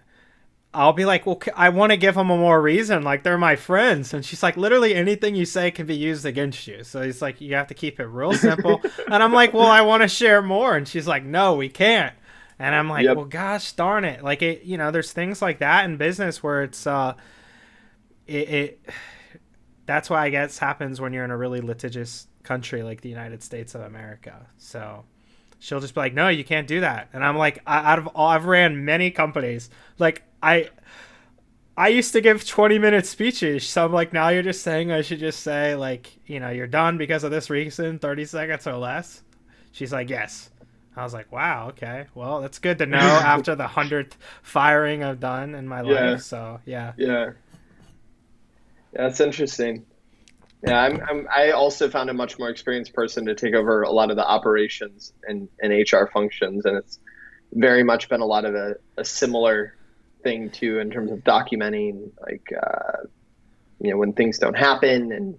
I'll be like, well, I want to give them a more reason. Like, they're my friends. And she's like, literally anything you say can be used against you. So it's like, you have to keep it real simple. And I'm like, well, I want to share more. And she's like, no, we can't. And I'm like, well, gosh darn it. Like, there's things like that in business where it's, that's why I guess happens when you're in a really litigious country like the United States of America. So she'll just be like, no, you can't do that. And I'm like, I've ran many companies. Like I used to give 20-minute speeches. So I'm like, now you're just saying I should just say like, you're done because of this reason, 30 seconds or less. She's like, yes. I was like, wow, okay. Well, that's good to know after the 100th firing I've done in my life. So yeah. Yeah, that's interesting. Yeah, I also found a much more experienced person to take over a lot of the operations and HR functions, and it's very much been a lot of a similar thing too, in terms of documenting, like when things don't happen, and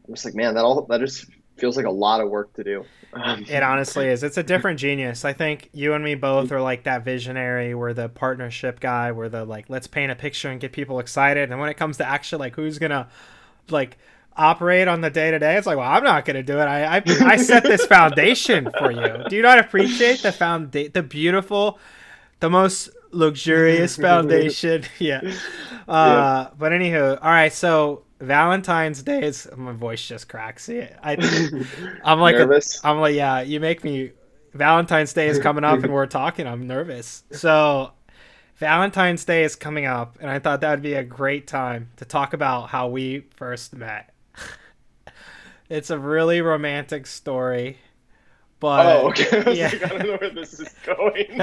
I'm just like, man, that just feels like a lot of work to do. It honestly is. It's a different genius. I think you and me both are like that visionary. We're the partnership guy. We're the like, let's paint a picture and get people excited. And when it comes to actually like who's gonna like operate on the day to day, it's like, well, I'm not gonna do it. I set this foundation for you. Do you not appreciate the beautiful, the most luxurious foundation? Yeah. But anywho, all right. So Valentine's Day is, my voice just cracks. I'm like nervous. I'm like, yeah, you make me. Valentine's Day is coming up and we're talking. I'm nervous. So Valentine's Day is coming up, and I thought that would be a great time to talk about how we first met. It's a really romantic story, but okay. yeah. I don't know where this is going.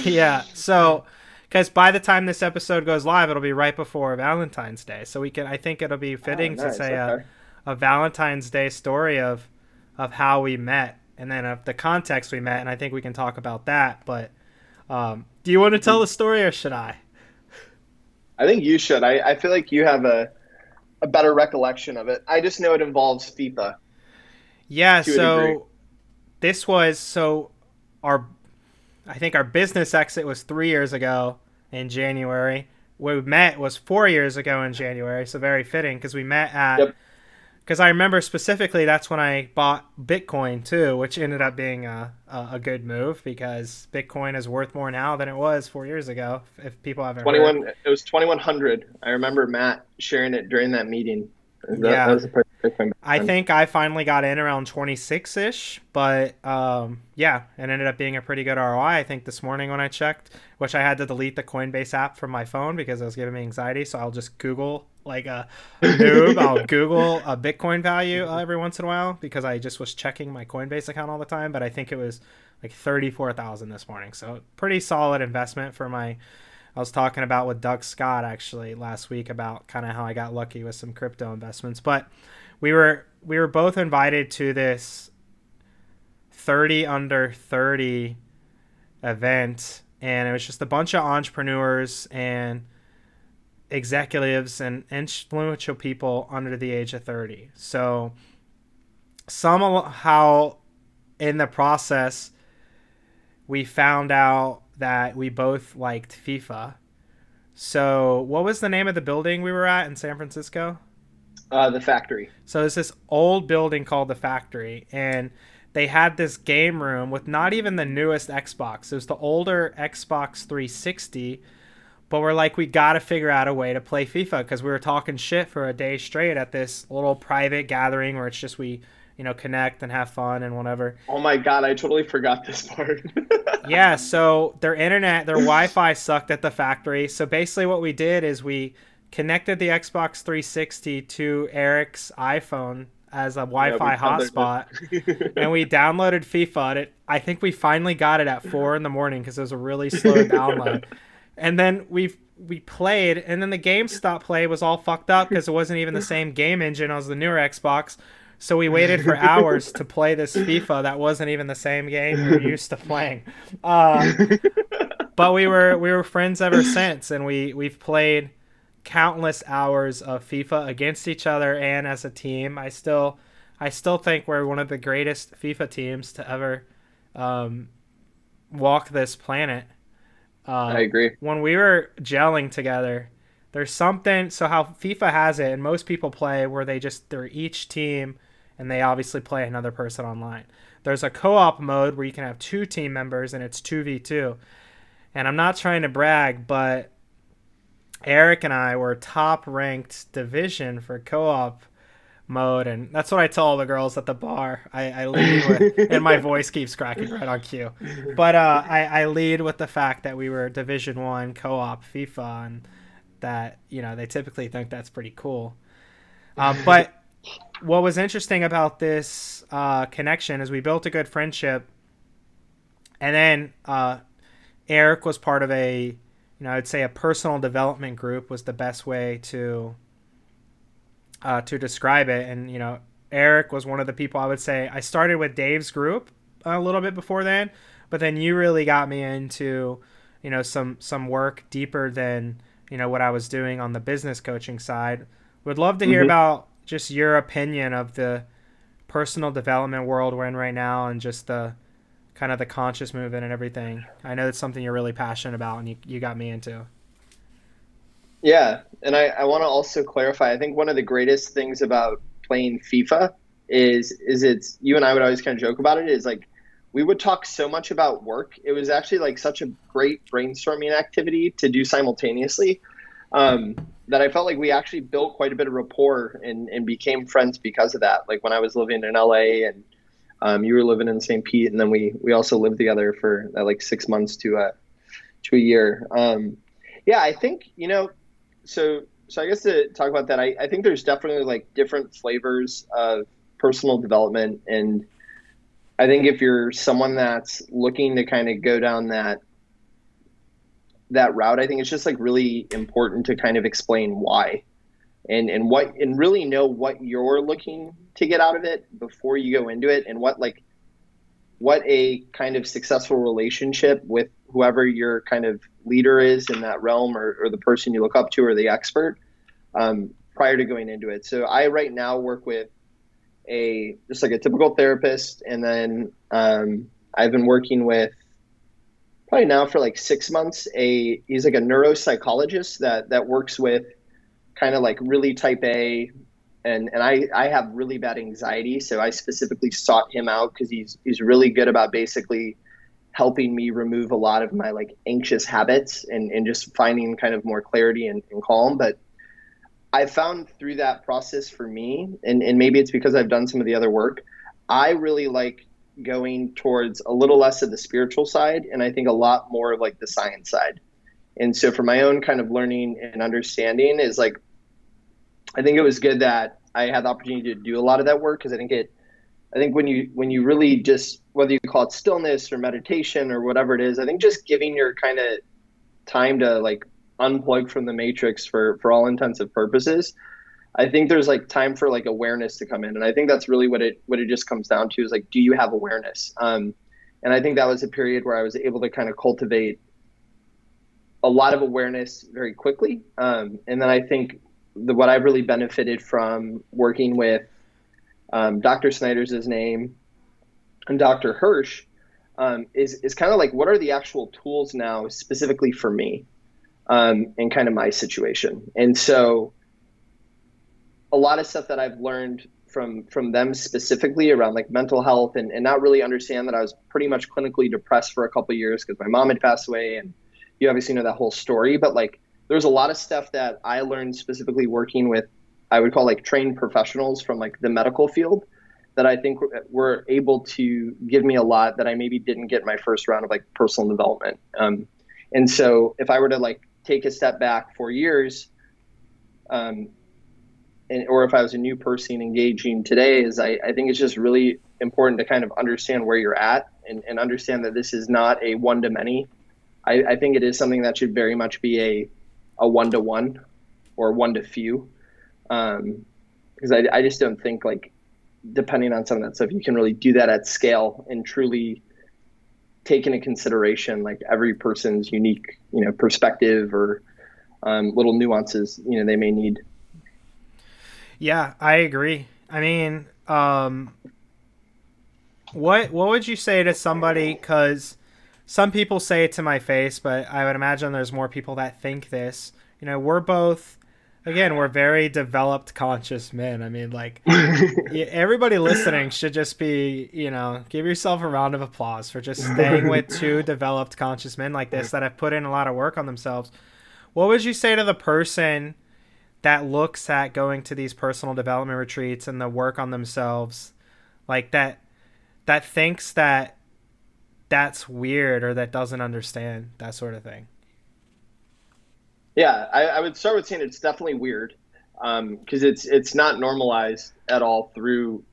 Yeah. So, because by the time this episode goes live, it'll be right before Valentine's Day. So I think it'll be fitting to say a Valentine's Day story of how we met, and then of the context we met. And I think we can talk about that. But do you want to tell the story, or should I? I think you should. I feel like you have a better recollection of it. I just know it involves FIFA. Yeah. So this was I think our business exit was 3 years ago in January. Where we met was 4 years ago in January, so very fitting, because we met at because I remember specifically that's when I bought Bitcoin too, which ended up being a good move because Bitcoin is worth more now than it was 4 years ago. If people haven't heard. It was 2100. I remember Matt sharing it during that meeting. That Yeah. was the price of Bitcoin back I then. think I finally got in around 26-ish, but yeah, it ended up being a pretty good ROI. I think this morning when I checked, which I had to delete the Coinbase app from my phone because it was giving me anxiety. So I'll just Google like a noob. I'll Google a Bitcoin value every once in a while because I just was checking my Coinbase account all the time. But I think it was like 34,000 this morning. So pretty solid investment for my. I was talking about with Doug Scott actually last week about kind of how I got lucky with some crypto investments, but we were both invited to this 30 under 30 event, and it was just a bunch of entrepreneurs and executives and influential people under the age of 30. So somehow in the process we found out that we both liked FIFA. So what was the name of the building we were at in San Francisco? The Factory. So it's this old building called the Factory, and they had this game room with not even the newest Xbox. It was the older Xbox 360, but we're like, we got to figure out a way to play FIFA because we were talking shit for a day straight at this little private gathering where it's just we, connect and have fun and whatever. Oh my God, I totally forgot this part. Yeah, so their Wi-Fi sucked at the Factory. So basically what we did is we connected the Xbox 360 to Eric's iPhone as a Wi-Fi hotspot, and we downloaded FIFA. And I think we finally got it at 4 in the morning because it was a really slow download. And then we played, and then the GameStop play was all fucked up because it wasn't even the same game engine as the newer Xbox. So we waited for hours to play this FIFA that wasn't even the same game we were used to playing. But we were friends ever since, and we've played countless hours of FIFA against each other and as a team. I still think we're one of the greatest FIFA teams to ever walk this planet. I agree. When we were gelling together, there's something. So how FIFA has it, and most people play where they're each team, and they obviously play another person online. There's a co-op mode where you can have 2 team members, and it's 2v2. And I'm not trying to brag, but Eric and I were top-ranked division for co-op mode, and that's what I tell all the girls at the bar. I lead with, and my voice keeps cracking right on cue. But I lead with the fact that we were Division 1 co-op FIFA, and that they typically think that's pretty cool. But what was interesting about this connection is we built a good friendship, and then Eric was part of I'd say a personal development group was the best way to describe it. And Eric was one of the people I would say I started with Dave's group a little bit before then, but then you really got me into some work deeper than what I was doing on the business coaching side. Would love to hear about just your opinion of the personal development world we're in right now and just the kind of the conscious movement and everything. I know it's something you're really passionate about and you got me into. Yeah, and I want to also clarify, I think one of the greatest things about playing FIFA is it's, you and I would always kind of joke about it, is like we would talk so much about work. It was actually like such a great brainstorming activity to do simultaneously, that I felt like we actually built quite a bit of rapport and became friends because of that. Like when I was living in LA and you were living in St. Pete, and then we also lived together for like 6 months to a year. Yeah, I think, so I guess to talk about that, I think there's definitely like different flavors of personal development. And I think if you're someone that's looking to kind of go down that route, I think it's just like really important to kind of explain why and really know what you're looking to get out of it before you go into it, and what a kind of successful relationship with whoever your kind of leader is in that realm, or the person you look up to, or the expert, prior to going into it. So I right now work with just like a typical therapist, and then I've been working with probably now for like 6 months, he's like a neuropsychologist that works with kind of like really type A and I have really bad anxiety. So I specifically sought him out because he's really good about basically helping me remove a lot of my like anxious habits and just finding kind of more clarity and calm. But I found through that process for me, and maybe it's because I've done some of the other work, I really like going towards a little less of the spiritual side, and I think a lot more of like the science side. And so for my own kind of learning and understanding is like, I think it was good that I had the opportunity to do a lot of that work, because I think when you really just, whether you call it stillness or meditation or whatever it is, I think just giving your kind of time to like unplug from the matrix for all intensive purposes, I think there's like time for like awareness to come in. And I think that's really what it just comes down to is like, do you have awareness? And I think that was a period where I was able to kind of cultivate a lot of awareness very quickly. And then I think what I really benefited from working with Dr. Snyder's his name and Dr. Hirsch is kind of like, what are the actual tools now specifically for me and kind of my situation? And so a lot of stuff that I've learned from them specifically around like mental health and not really understand that I was pretty much clinically depressed for a couple of years because my mom had passed away, and you obviously know that whole story. But like there's a lot of stuff that I learned specifically working with, I would call like trained professionals from like the medical field, that I think were able to give me a lot that I maybe didn't get in my first round of like personal development. And so if I were to like take a step back 4 years, or if I was a new person engaging today, is I think it's just really important to kind of understand where you're at and understand that this is not a one-to-many. I think it is something that should very much be a one-to-one or one-to-few. Because I just don't think like, depending on some of that stuff, you can really do that at scale and truly take into consideration like every person's unique, perspective or little nuances, they may need. Yeah, I agree. I mean, what would you say to somebody, because some people say it to my face, but I would imagine there's more people that think this. We're both, again, we're very developed conscious men. I mean, like, everybody listening should just be, give yourself a round of applause for just staying with two developed conscious men like this that have put in a lot of work on themselves. What would you say to the person that looks at going to these personal development retreats and the work on themselves, like that thinks that that's weird or that doesn't understand that sort of thing? Yeah, I would start with saying it's definitely weird, because it's not normalized at all through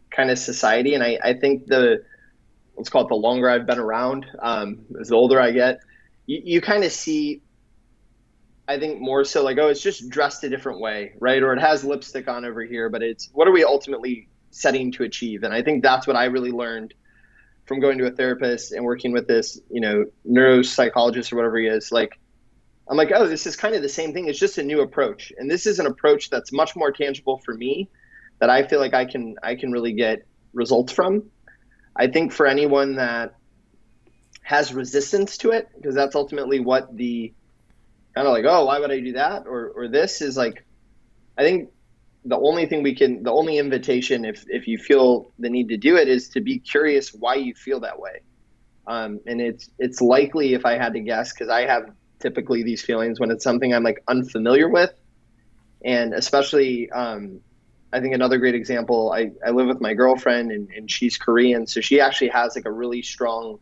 kind of society. And I think let's call it the longer I've been around, as the older I get, you kind of see, I think more so like, oh, it's just dressed a different way, right? Or it has lipstick on over here, but it's, what are we ultimately setting to achieve? And I think that's what I really learned from going to a therapist and working with this, neuropsychologist or whatever he is. Like, I'm like, oh, this is kind of the same thing. It's just a new approach. And this is an approach that's much more tangible for me, that I feel like I can really get results from. I think for anyone that has resistance to it, because that's ultimately what the kind of like, oh, why would I do that? Or this is like, I think the only invitation, if you feel the need to do it, is to be curious why you feel that way. And it's likely, if I had to guess, because I have typically these feelings when it's something I'm like unfamiliar with. And especially, I think another great example, I live with my girlfriend and she's Korean. So she actually has like a really strong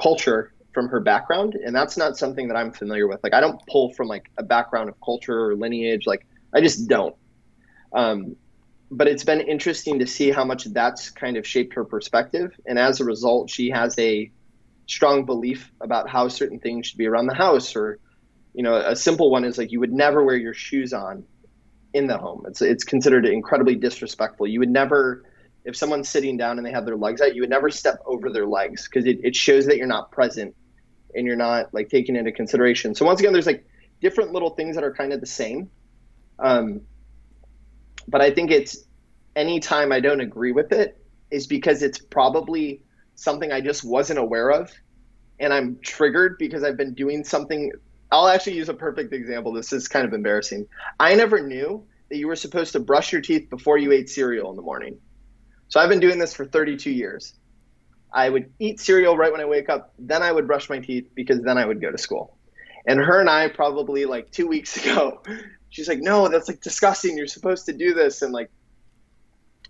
culture from her background. And that's not something that I'm familiar with. Like, I don't pull from like a background of culture or lineage. Like, I just don't. But it's been interesting to see how much that's kind of shaped her perspective. And as a result, she has a strong belief about how certain things should be around the house. Or, a simple one is like, you would never wear your shoes on in the home. It's considered incredibly disrespectful. You would never, if someone's sitting down and they have their legs out, you would never step over their legs, because it shows that you're not present and you're not like taking into consideration. So once again, there's like different little things that are kind of the same. But I think it's, anytime I don't agree with it is because it's probably something I just wasn't aware of, and I'm triggered because I've been doing something. I'll actually use a perfect example. This is kind of embarrassing. I never knew that you were supposed to brush your teeth before you ate cereal in the morning. So I've been doing this for 32 years. I would eat cereal right when I wake up, then I would brush my teeth because then I would go to school. And her and I probably like 2 weeks ago, she's like, no, that's like disgusting. You're supposed to do this. And like,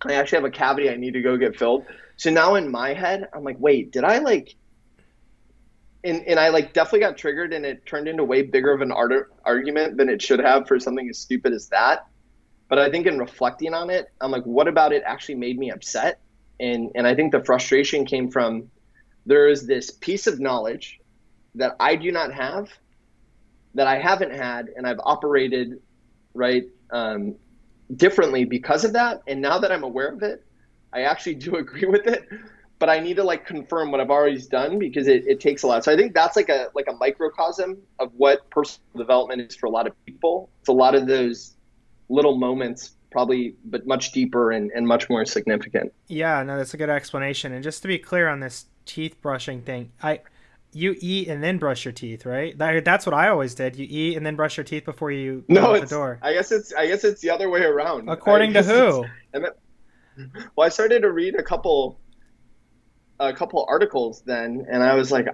I actually have a cavity I need to go get filled. So now in my head, I'm like, wait, did I like, and I like definitely got triggered, and it turned into way bigger of an argument than it should have for something as stupid as that. But I think in reflecting on it, I'm like, what about it actually made me upset? And I think the frustration came from, there is this piece of knowledge that I do not have, that I haven't had, and I've operated differently because of that. And now that I'm aware of it, I actually do agree with it, but I need to like confirm what I've already done, because it takes a lot. So I think that's like a microcosm of what personal development is for a lot of people. It's a lot of those little moments, probably, but much deeper and much more significant. Yeah, no, that's a good explanation. And just to be clear on this teeth brushing thing, you eat and then brush your teeth, right? That's what I always did. You eat and then brush your teeth before you go out the door. I guess it's the other way around. According to who? Well, I started to read a couple articles then, and I was like,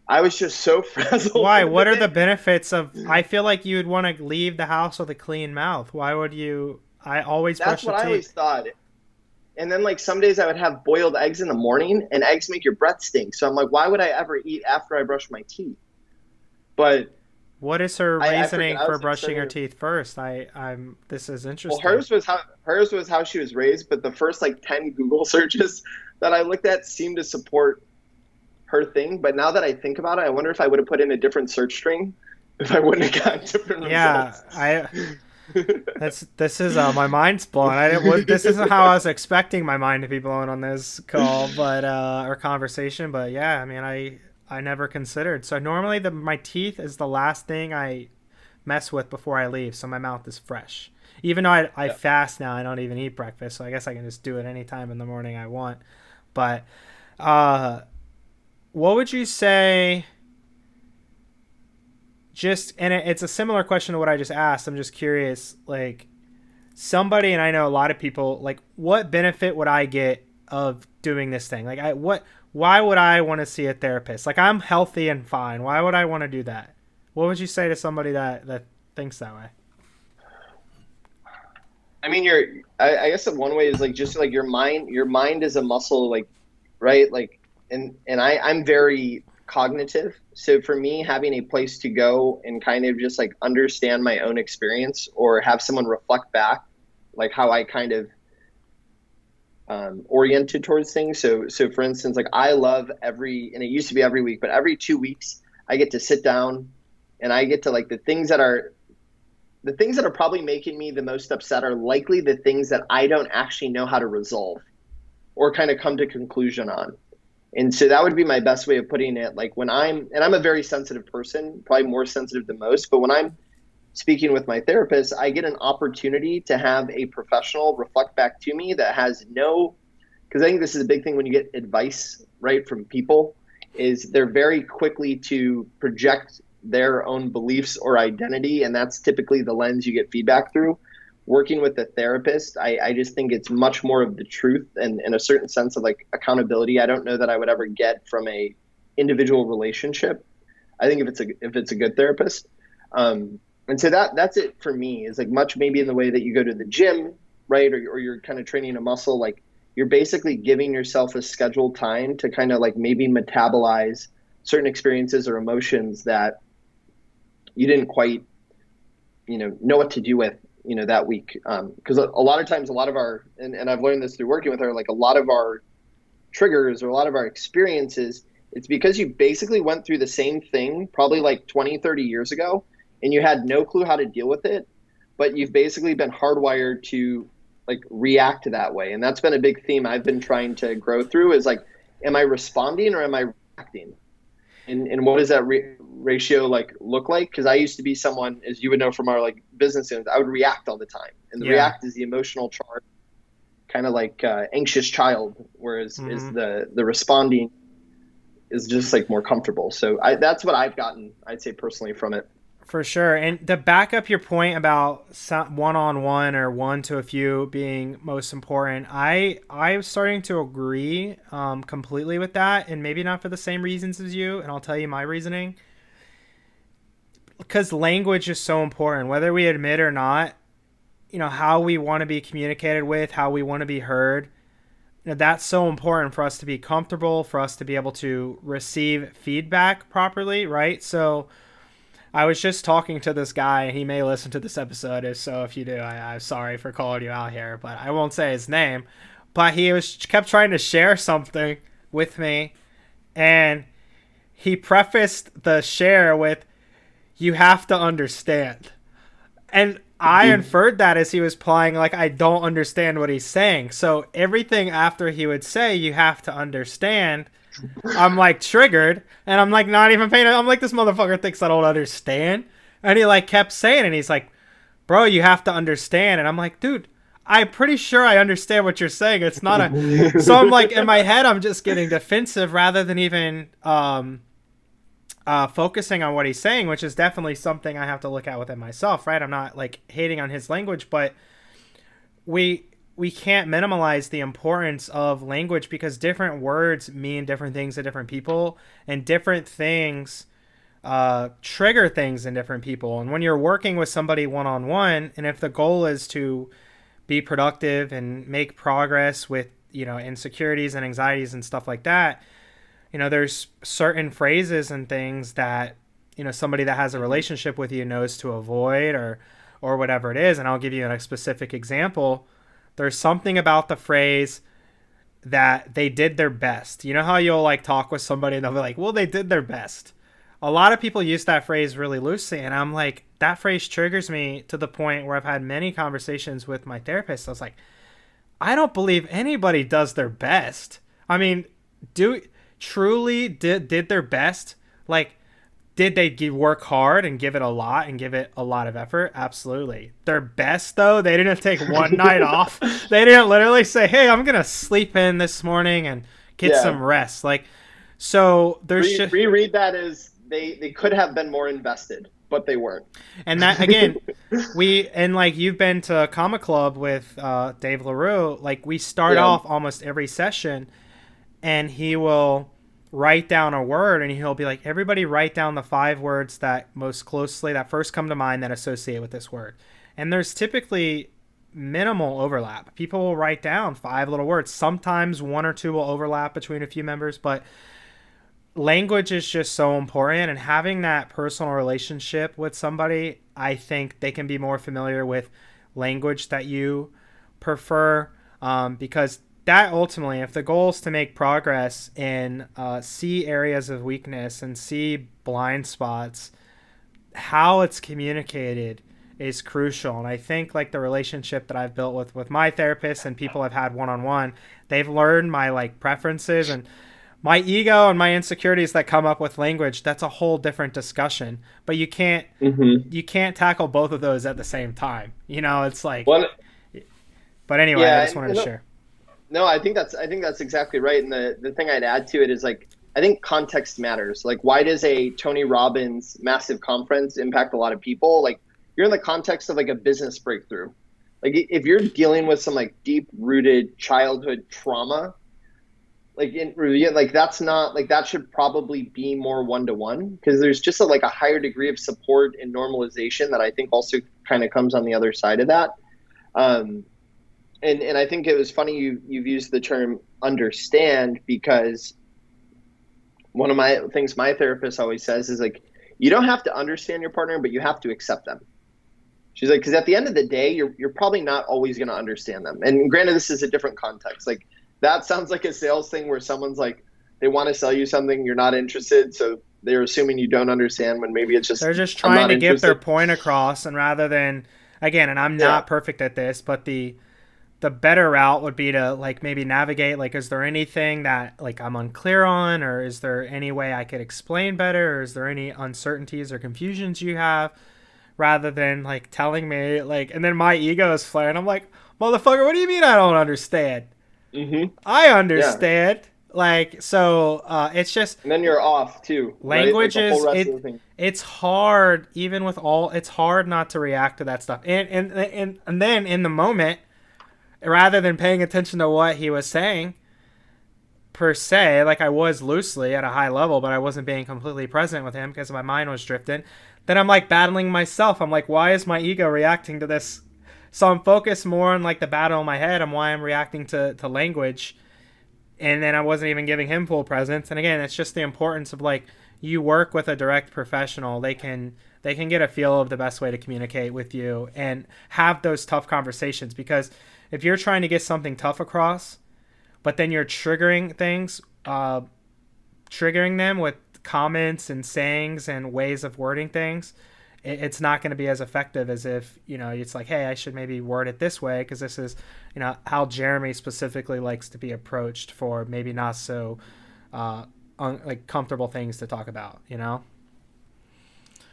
I was just so frazzled. Why? What are the benefits of? I feel like you would want to leave the house with a clean mouth. Why would you? I always brush the teeth. That's what I always thought. And then like some days I would have boiled eggs in the morning, and eggs make your breath stink. So I'm like, why would I ever eat after I brush my teeth? But what is her reasoning for brushing her teeth first? This is interesting. Well, hers was how she was raised, but the first like 10 Google searches that I looked at seemed to support her thing. But now that I think about it, I wonder if I would have put in a different search string, if I wouldn't have gotten different results. This is my mind's blown. This isn't how I was expecting my mind to be blown on this call, but or conversation. But yeah, I mean, I never considered. So normally my teeth is the last thing I mess with before I leave, so my mouth is fresh. Even though I fast now, I don't even eat breakfast, so I guess I can just do it anytime in the morning I want. But what would you say? It's a similar question to what I just asked. I'm just curious, like somebody, and I know a lot of people, like what benefit would I get of doing this thing? Like why would I want to see a therapist? Like I'm healthy and fine. Why would I want to do that? What would you say to somebody that thinks that way? I mean, I guess that one way is like, just like your mind is a muscle, like, right. Like, and I'm very cognitive. So for me, having a place to go and kind of just like understand my own experience, or have someone reflect back, like how I kind of oriented towards things. So for instance, like I love and it used to be every week, but every 2 weeks I get to sit down and I get to like the things that are probably making me the most upset are likely the things that I don't actually know how to resolve or kind of come to conclusion on. And so that would be my best way of putting it. Like when I'm a very sensitive person, probably more sensitive than most, but when I'm speaking with my therapist, I get an opportunity to have a professional reflect back to me that has because I think this is a big thing when you get advice, right, from people, is they're very quickly to project their own beliefs or identity. And that's typically the lens you get feedback through. Working with a therapist, I just think it's much more of the truth and a certain sense of like accountability. I don't know that I would ever get from a individual relationship. I think if it's a good therapist. And so that's it for me, is like much maybe in the way that you go to the gym, right? Or you're kind of training a muscle, like you're basically giving yourself a scheduled time to kind of like maybe metabolize certain experiences or emotions that you didn't quite, know what to do with, that week. Because a lot of times, a lot of our, and I've learned this through working with her, like a lot of our triggers or a lot of our experiences, it's because you basically went through the same thing probably like 20, 30 years ago, and you had no clue how to deal with it, but you've basically been hardwired to like react that way. And that's been a big theme I've been trying to grow through, is like, am I responding or am I reacting? And what does that ratio like look like? Because I used to be someone, as you would know from our like business units, I would react all the time. And the react is the emotional charge, kind of like anxious child, whereas is the responding is just like more comfortable. So that's what I've gotten, I'd say personally, from it. For sure. And to back up your point about one-on-one or one to a few being most important, I'm starting to agree completely with that, and maybe not for the same reasons as you, and I'll tell you my reasoning. Because language is so important, whether we admit or not, how we want to be communicated with, how we want to be heard. That's so important for us to be comfortable, for us to be able to receive feedback properly, right? So I was just talking to this guy, and he may listen to this episode. If you do, I'm sorry for calling you out here, but I won't say his name. But he kept trying to share something with me, and he prefaced the share with, "You have to understand." And I inferred that as he was implying, like, I don't understand what he's saying. So everything after he would say, "You have to understand," I'm like triggered, and I'm like not even paying. I'm like, this motherfucker thinks I don't understand. And he like kept saying it, and he's like, "Bro, you have to understand." And I'm like, dude, I'm pretty sure I understand what you're saying. It's not a. So I'm like, in my head, I'm just getting defensive rather than even focusing on what he's saying, which is definitely something I have to look at within myself, right? I'm not like hating on his language, but we can't minimize the importance of language, because different words mean different things to different people, and different things trigger things in different people. And when you're working with somebody one-on-one, and if the goal is to be productive and make progress with, insecurities and anxieties and stuff like that, there's certain phrases and things that, somebody that has a relationship with you knows to avoid or whatever it is. And I'll give you a specific example. There's something about the phrase that they did their best. You know how you'll like talk with somebody and they'll be like, well, they did their best. A lot of people use that phrase really loosely. And I'm like, that phrase triggers me to the point where I've had many conversations with my therapist. I was like, I don't believe anybody does their best. I mean, truly did their best? Like, did they work hard and give it a lot and give it a lot of effort? Absolutely. Their best, though, they didn't take one night off. They didn't literally say, hey, I'm going to sleep in this morning and get some rest. Like, so there's just... Reread that as they could have been more invested, but they weren't. And that, again, you've been to Comic Club with Dave LaRue. Like, we start off almost every session, and he will write down a word, and he'll be like, everybody write down the 5 words that first come to mind that associate with this word. And there's typically minimal overlap. People will write down 5 little words. Sometimes 1 or 2 will overlap between a few members, but language is just so important. And having that personal relationship with somebody, I think they can be more familiar with language that you prefer, because that ultimately, if the goal is to make progress and see areas of weakness and see blind spots, how it's communicated is crucial. And I think like the relationship that I've built with my therapist and people I've had one-on-one, they've learned my like preferences and my ego and my insecurities that come up with language. That's a whole different discussion, but you can't tackle both of those at the same time. It's like, but anyway, I just wanted to share. No, I think that's exactly right. And the thing I'd add to it is like, I think context matters. Like, why does a Tony Robbins massive conference impact a lot of people? Like, you're in the context of like a business breakthrough. Like, if you're dealing with some like deep rooted childhood trauma, that's not like, that should probably be more one-to-one, because there's just a higher degree of support and normalization that I think also kind of comes on the other side of that. And I think it was funny you've used the term understand, because one of my things my therapist always says is like, you don't have to understand your partner, but you have to accept them. She's like, because at the end of the day, you're probably not always going to understand them. And granted, this is a different context. Like, that sounds like a sales thing where someone's like, they want to sell you something, you're not interested, so they're assuming you don't understand, when maybe it's just they're just trying to get their point across. And rather than, again, and I'm not perfect at this, but the better route would be to like maybe navigate, like, is there anything that like I'm unclear on, or is there any way I could explain better, or is there any uncertainties or confusions you have, rather than like telling me like, and then my ego is flaring. I'm like, motherfucker, what do you mean I don't understand? I understand. Like, so it's just And then you're off too, right? Like the whole languages. rest of the thing. It's hard, even with all. It's hard not to react to that stuff, and then in the moment, rather than paying attention to what he was saying per se, like I was loosely at a high level, but I wasn't being completely present with him because my mind was drifting. Then I'm like battling myself. I'm like, why is my ego reacting to this? So I'm focused more on like the battle in my head and why I'm reacting to language. And then I wasn't even giving him full presence. And again, it's just the importance of like you work with a direct professional. They can get a feel of the best way to communicate with you and have those tough conversations. Because if you're trying to get something tough across, but then you're triggering things, triggering them with comments and sayings and ways of wording things, it's not going to be as effective as if, it's like, hey, I should maybe word it this way because this is, how Jeremy specifically likes to be approached for maybe not so like comfortable things to talk about,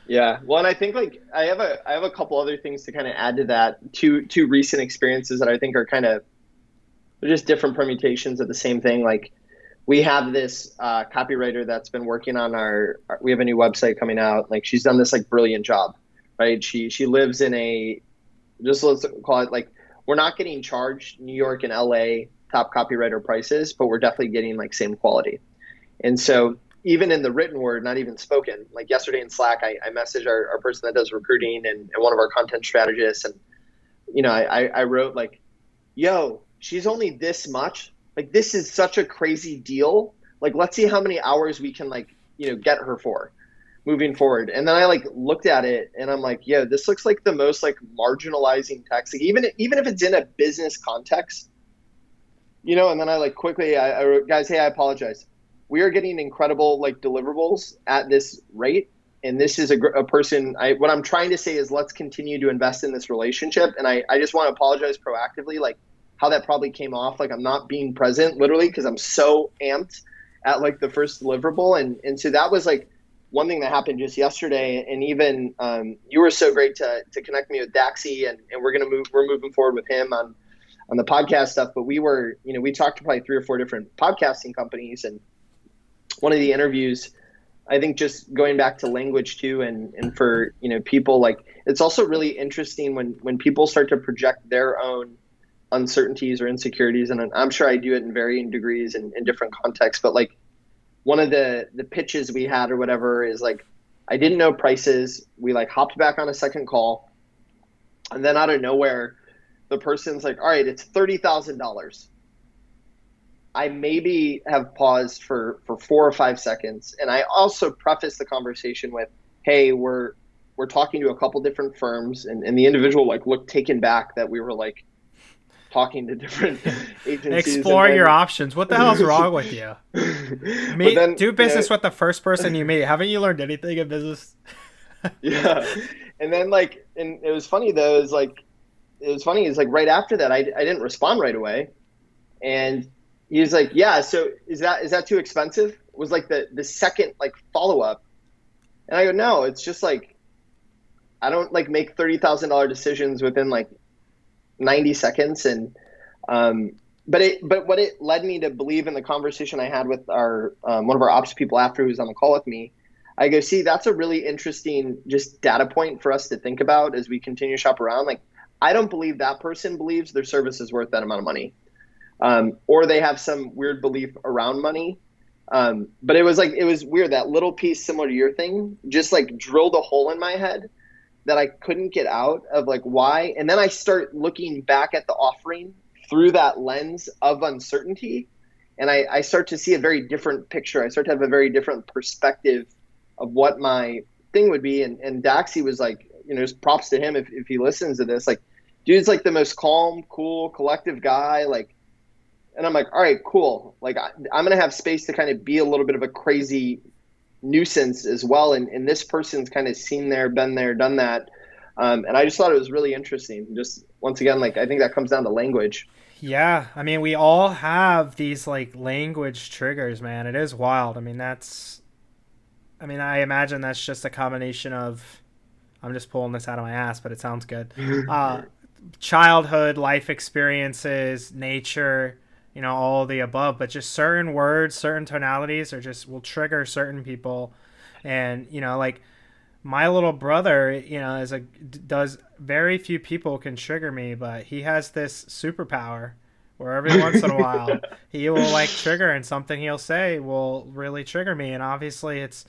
Yeah. Well, and I think like I have a couple other things to kind of add to that. Two recent experiences that I think are kind of just different permutations of the same thing. Like we have this copywriter that's been working on we have a new website coming out. Like she's done this like brilliant job, right? She lives in let's call it like, we're not getting charged New York and LA top copywriter prices, but we're definitely getting like same quality. And so even in the written word, not even spoken, like yesterday in Slack, I messaged our person that does recruiting and one of our content strategists. And, I wrote like, yo, she's only this much. Like, this is such a crazy deal. Like, let's see how many hours we can like, get her for moving forward. And then I like looked at it and I'm like, yo, this looks like the most like marginalizing text. Like even if it's in a business context, and then I like quickly, I wrote, guys, hey, I apologize. We are getting incredible like deliverables at this rate. And this is a person, what I'm trying to say is let's continue to invest in this relationship. And I just want to apologize proactively, like how that probably came off. Like I'm not being present literally because I'm so amped at like the first deliverable. And so that was like one thing that happened just yesterday. And even you were so great to connect me with Daxi and we're moving forward with him on the podcast stuff. But we talked to probably 3 or 4 different podcasting companies. And one of the interviews, I think just going back to language too, and for, people like, it's also really interesting when people start to project their own uncertainties or insecurities. And I'm sure I do it in varying degrees and in different contexts, but like one of the pitches we had or whatever is like, I didn't know prices. We like hopped back on a second call. And then out of nowhere, the person's like, all right, it's $30,000. I maybe have paused for 4 or 5 seconds. And I also preface the conversation with, hey, we're talking to a couple different firms, and the individual like looked taken back that we were like talking to different agencies. Explore your options. What the hell's wrong with you? Do business with the first person you meet. Haven't you learned anything in business? Yeah. And then like, and it was funny though, is like right after that, I didn't respond right away. And he was like, yeah, so is that too expensive? Was like the second like follow up. And I go, no, it's just like, I don't like make $30,000 decisions within like 90 seconds. And, but what it led me to believe in the conversation I had with our, one of our ops people after who was on the call with me, I go, see, that's a really interesting just data point for us to think about as we continue to shop around. Like, I don't believe that person believes their service is worth that amount of money. Or they have some weird belief around money. But it was weird. That little piece similar to your thing just like drilled a hole in my head that I couldn't get out of like why. And then I start looking back at the offering through that lens of uncertainty. And I start to see a very different picture. I start to have a very different perspective of what my thing would be. And Daxi was like, just props to him if he listens to this, like, dude's like the most calm, cool, collective guy. Like, and I'm like, all right, cool. Like I'm going to have space to kind of be a little bit of a crazy nuisance as well. And this person's kind of seen there, been there, done that. And I just thought it was really interesting. Just once again, like, I think that comes down to language. Yeah. I mean, we all have these like language triggers, man. It is wild. I mean, I imagine that's just a combination of, I'm just pulling this out of my ass, but it sounds good. Childhood, life experiences, nature, all of the above, but just certain words, certain tonalities will trigger certain people. And, like my little brother, does very few people can trigger me, but he has this superpower where every once in a while he will like trigger, and something he'll say will really trigger me. And obviously it's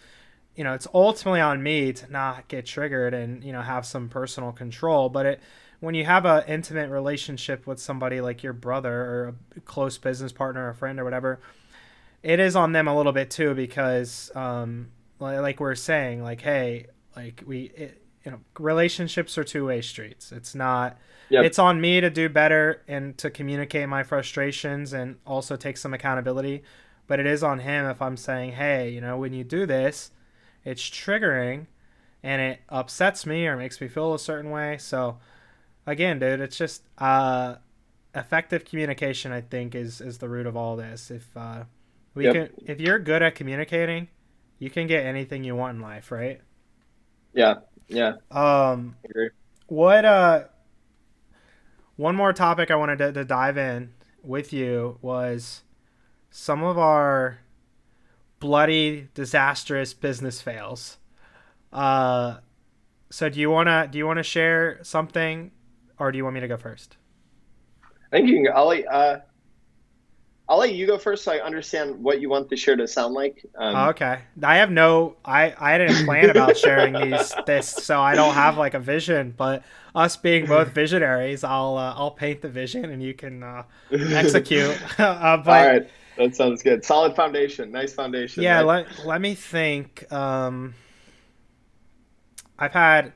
ultimately on me to not get triggered and, have some personal control. But when you have an intimate relationship with somebody like your brother or a close business partner or a friend or whatever, it is on them a little bit too, because like we're saying, like, hey, like relationships are two-way streets. It's not, Yep. it's on me to do better and to communicate my frustrations and also take some accountability. But it is on him if I'm saying, hey, when you do this, it's triggering and it upsets me or makes me feel a certain way. So again, dude, it's just effective communication, I think, is the root of all this. If you're good at communicating, you can get anything you want in life, right? Yeah. Yeah. I agree. What one more topic I wanted to dive in with you was some of our bloody, disastrous business fails. So do you wanna share something, or do you want me to go first? I think you can. I'll let you go first so I understand what you want the share to sound like. Okay. I didn't plan about sharing this, so I don't have like a vision, but us being both visionaries, I'll paint the vision and you can execute. But All right. That sounds good. Solid foundation. Nice foundation. yeah, Right? let me think. I've had,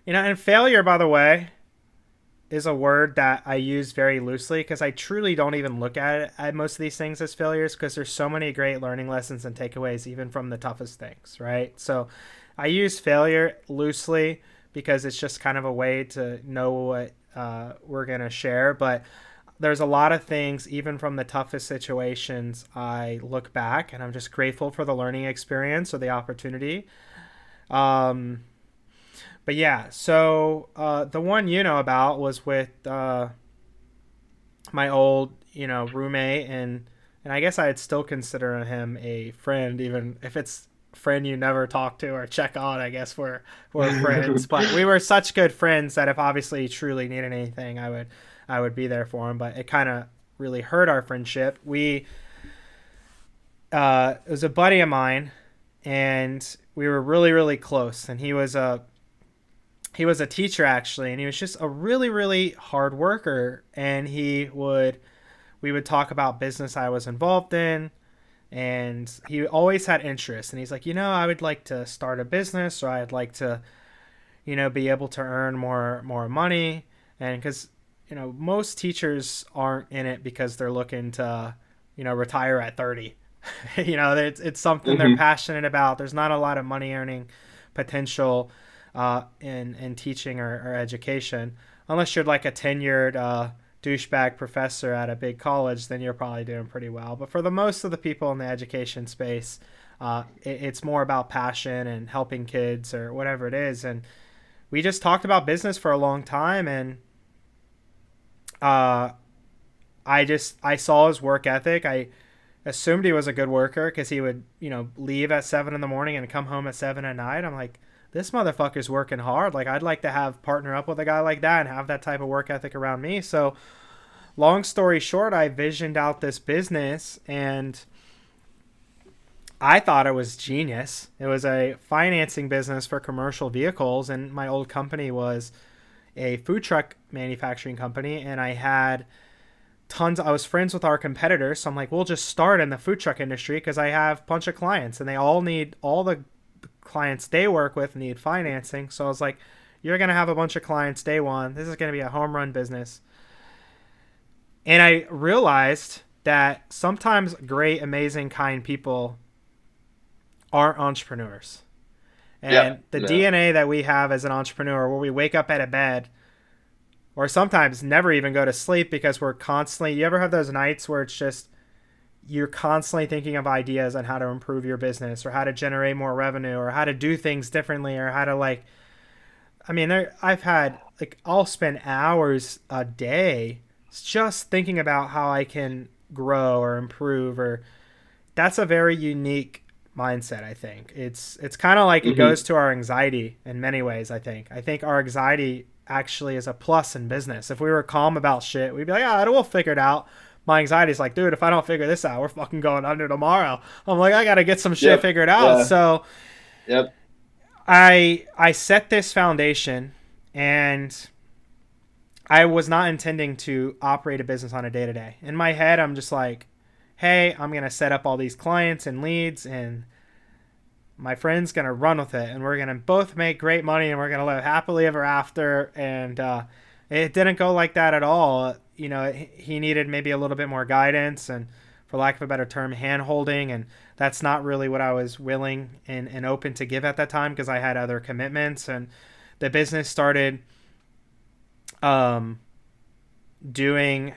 and failure, by the way, is a word that I use very loosely, because I truly don't even look at most of these things as failures, because there's so many great learning lessons and takeaways even from the toughest things, right? So I use failure loosely because it's just kind of a way to know what we're going to share. But there's a lot of things, even from the toughest situations, I look back and I'm just grateful for the learning experience or the opportunity. But yeah, so the one about was with my old roommate, and I guess I'd still consider him a friend, even if it's a friend you never talk to or check on. I guess we're friends, but we were such good friends that if obviously he truly needed anything, I would be there for him. But it kind of really hurt our friendship. It was a buddy of mine, and we were really, really close, and he was a teacher, actually, and he was just a really, really hard worker. And we would talk about business I was involved in, and he always had interest. And he's like, I would like to start a business, or I'd like to, be able to earn more money. And because, most teachers aren't in it because they're looking to, retire at 30. It's something they're passionate about. There's not a lot of money earning potential in teaching or education, unless you're like a tenured douchebag professor at a big college. Then you're probably doing pretty well. But for the most of the people in the education space, it's more about passion and helping kids or whatever it is. And we just talked about business for a long time, and I saw his work ethic. I assumed he was a good worker because he would leave at 7 a.m. and come home at 7 p.m. I'm like, this motherfucker's working hard. Like, I'd like to partner up with a guy like that and have that type of work ethic around me. So long story short, I visioned out this business, and I thought it was genius. It was a financing business for commercial vehicles, and my old company was a food truck manufacturing company, and I was friends with our competitors. So I'm like, we'll just start in the food truck industry because I have a bunch of clients, and all the clients they work with need financing. So I was like, you're going to have a bunch of clients day one. This is going to be a home run business. And I realized that sometimes great, amazing, kind people aren't entrepreneurs. And the DNA that we have as an entrepreneur, where we wake up out of bed or sometimes never even go to sleep because we're constantly, you ever have those nights where it's just, you're constantly thinking of ideas on how to improve your business or how to generate more revenue or how to do things differently or how to I'll spend hours a day just thinking about how I can grow or improve, or that's a very unique mindset. I think it's kind of like it goes to our anxiety in many ways. I think our anxiety actually is a plus in business. If we were calm about shit, we'd be like, ah, we'll figure it out. My anxiety is like, dude, if I don't figure this out, we're fucking going under tomorrow. I'm like, I got to get some shit figured out. Yeah. So Yep. I set this foundation, and I was not intending to operate a business on a day-to-day. In my head, I'm just like, hey, I'm going to set up all these clients and leads, and my friend's going to run with it, and we're going to both make great money, and we're going to live happily ever after. And it didn't go like that at all. You know, he needed maybe a little bit more guidance and, for lack of a better term, hand-holding, and that's not really what I was willing and open to give at that time, because I had other commitments, and the business started wasn't doing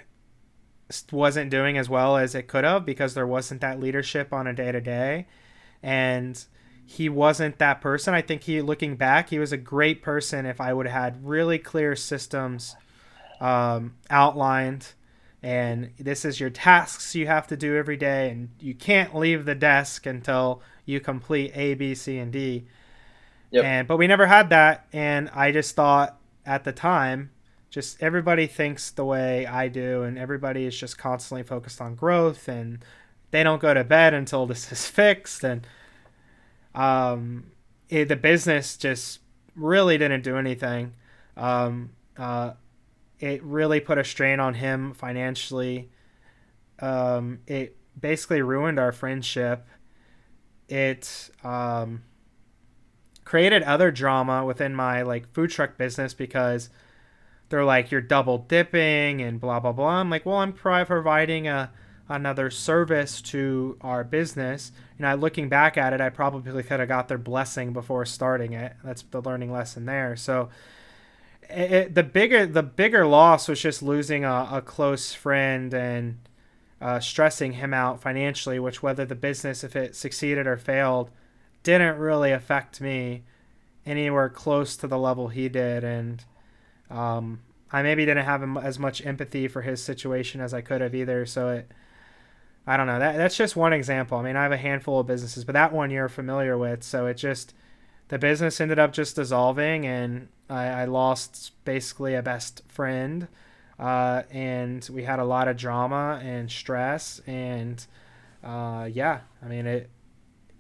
as well as it could have, because there wasn't that leadership on a day-to-day, and he wasn't that person. I think looking back, he was a great person if I would have had really clear systems outlined, and this is your tasks you have to do every day, and you can't leave the desk until you complete A, B, C, and D. Yep. But we never had that, and I just thought at the time, just everybody thinks the way I do, and everybody is just constantly focused on growth, and they don't go to bed until this is fixed, and the business just really didn't do anything. It really put a strain on him financially. It basically ruined our friendship. It created other drama within my like food truck business, because they're like, you're double dipping and blah, blah, blah. I'm like, well, I'm providing another service to our business. And looking back at it, I probably could have got their blessing before starting it. That's the learning lesson there. So the bigger loss was just losing a close friend and stressing him out financially, which, whether the business, if it succeeded or failed, didn't really affect me anywhere close to the level he did. And I maybe didn't have as much empathy for his situation as I could have either. So I don't know. That's just one example. I mean, I have a handful of businesses, but that one you're familiar with. So the business ended up just dissolving, and I lost basically a best friend. And we had a lot of drama and stress, and I mean, it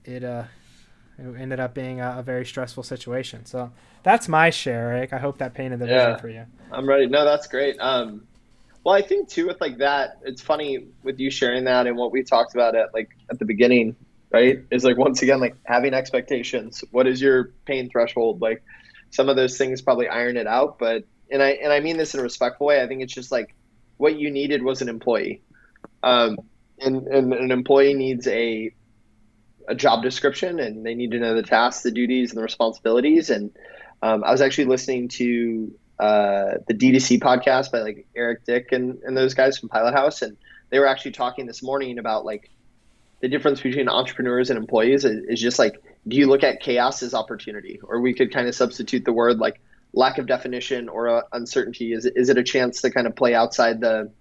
ended up being a very stressful situation. So that's my share, Eric. I hope that painted the vision for you. I'm ready. No, that's great. Well, I think too, with like that, it's funny with you sharing that and what we talked about at the beginning, right? Is like, once again, like having expectations. What is your pain threshold? Like, some of those things probably iron it out, but, and I mean this in a respectful way. I think it's just like, what you needed was an employee. And an employee needs a job description, and they need to know the tasks, the duties, and the responsibilities. And I was actually listening to the D2C podcast by like Eric Dick and those guys from Pilot House, and they were actually talking this morning about like the difference between entrepreneurs and employees is just like, do you look at chaos as opportunity? Or we could kind of substitute the word like lack of definition or uncertainty. Is it a chance to kind of play outside the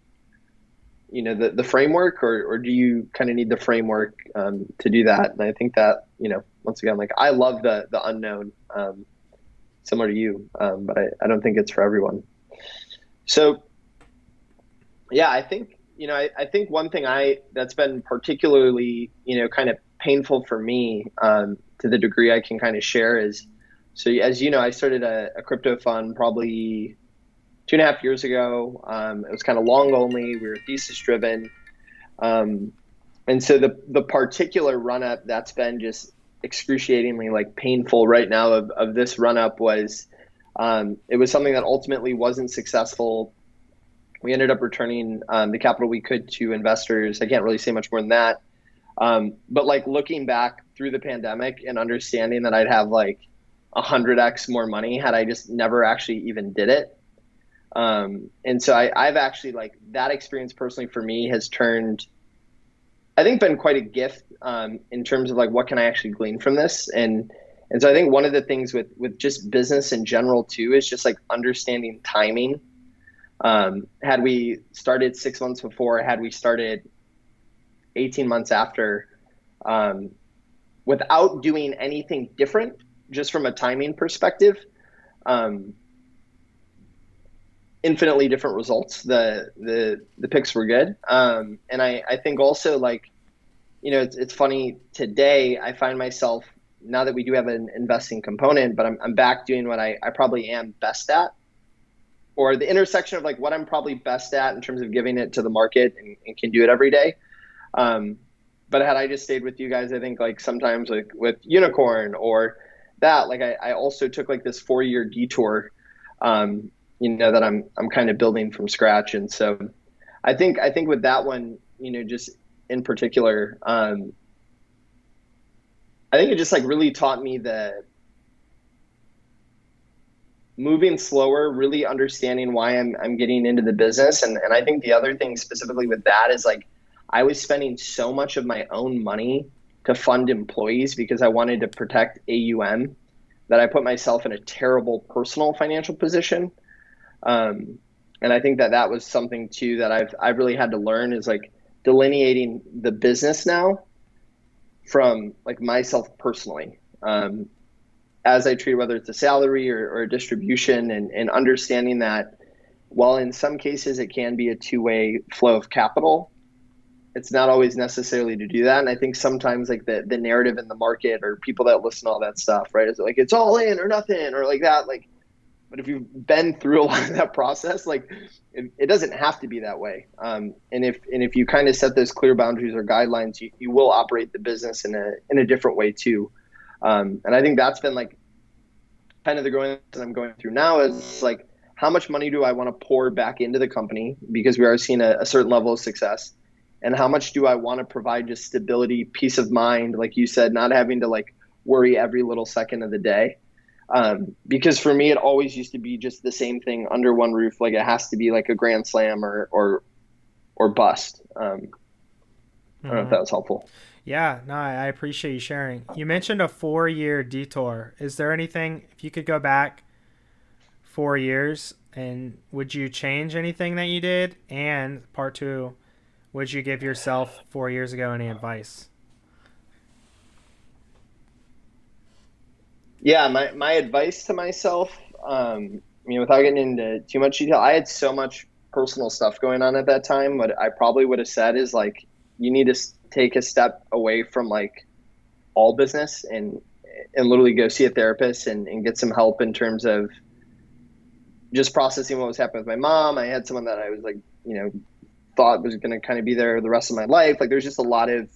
framework, or do you kind of need the framework to do that? And I think that, once again, like, I love the unknown, similar to you, but I don't think it's for everyone. So yeah, I think, I think one thing that's been particularly, kind of painful for me, to the degree I can kind of share is, so as you know, I started a crypto fund probably 2.5 years ago. It was kind of long only. We were thesis driven. And so the particular run up that's been just excruciatingly like painful right now of this run up was, it was something that ultimately wasn't successful. We ended up returning the capital we could to investors. I can't really say much more than that. But like looking back through the pandemic and understanding that I'd have like 100x more money had I just never actually even did it. And so I've actually, like, that experience personally for me has turned, I think, been quite a gift, in terms of like, what can I actually glean from this? And so I think one of the things with just business in general too, is just like understanding timing. Had we started 6 months before, had we started 18 months after, without doing anything different, just from a timing perspective, infinitely different results. The picks were good. And I think also, like, it's funny today, I find myself, now that we do have an investing component, but I'm back doing what I probably am best at, or the intersection of like what I'm probably best at in terms of giving it to the market and can do it every day. But had I just stayed with you guys, I think like sometimes like with Unicorn or that, like I also took like this 4-year detour, that I'm kind of building from scratch. And so I think with that one, just in particular, I think it just like really taught me the moving slower, really understanding why I'm getting into the business. And I think the other thing specifically with that is like, I was spending so much of my own money to fund employees because I wanted to protect AUM that I put myself in a terrible personal financial position. And I think that was something too that I've really had to learn, is like delineating the business now from like myself personally, as I treat, whether it's a salary or a distribution, and understanding that while in some cases it can be a two-way flow of capital, it's not always necessarily to do that. And I think sometimes like the narrative in the market or people that listen to all that stuff, right, is like, it's all in or nothing or like that. Like, but if you've been through a lot of that process, like it doesn't have to be that way. And if you kind of set those clear boundaries or guidelines, you will operate the business in a different way too. And I think that's been like kind of the growing that I'm going through now, is like, how much money do I want to pour back into the company because we are seeing a certain level of success? And how much do I want to provide just stability, peace of mind, like you said, not having to like worry every little second of the day? Because for me, it always used to be just the same thing under one roof. Like it has to be like a grand slam or bust. I don't know if that was helpful. Yeah, no, I appreciate you sharing. You mentioned a 4-year detour. Is there anything, if you could go back 4 years, and would you change anything that you did? And part 2, would you give yourself 4 years ago any advice? Yeah, my advice to myself, without getting into too much detail, I had so much personal stuff going on at that time. What I probably would have said is like, you need to take a step away from like all business and literally go see a therapist and get some help in terms of just processing what was happening with my mom. I had someone that I was like, thought was going to kind of be there the rest of my life. Like there's just a lot of,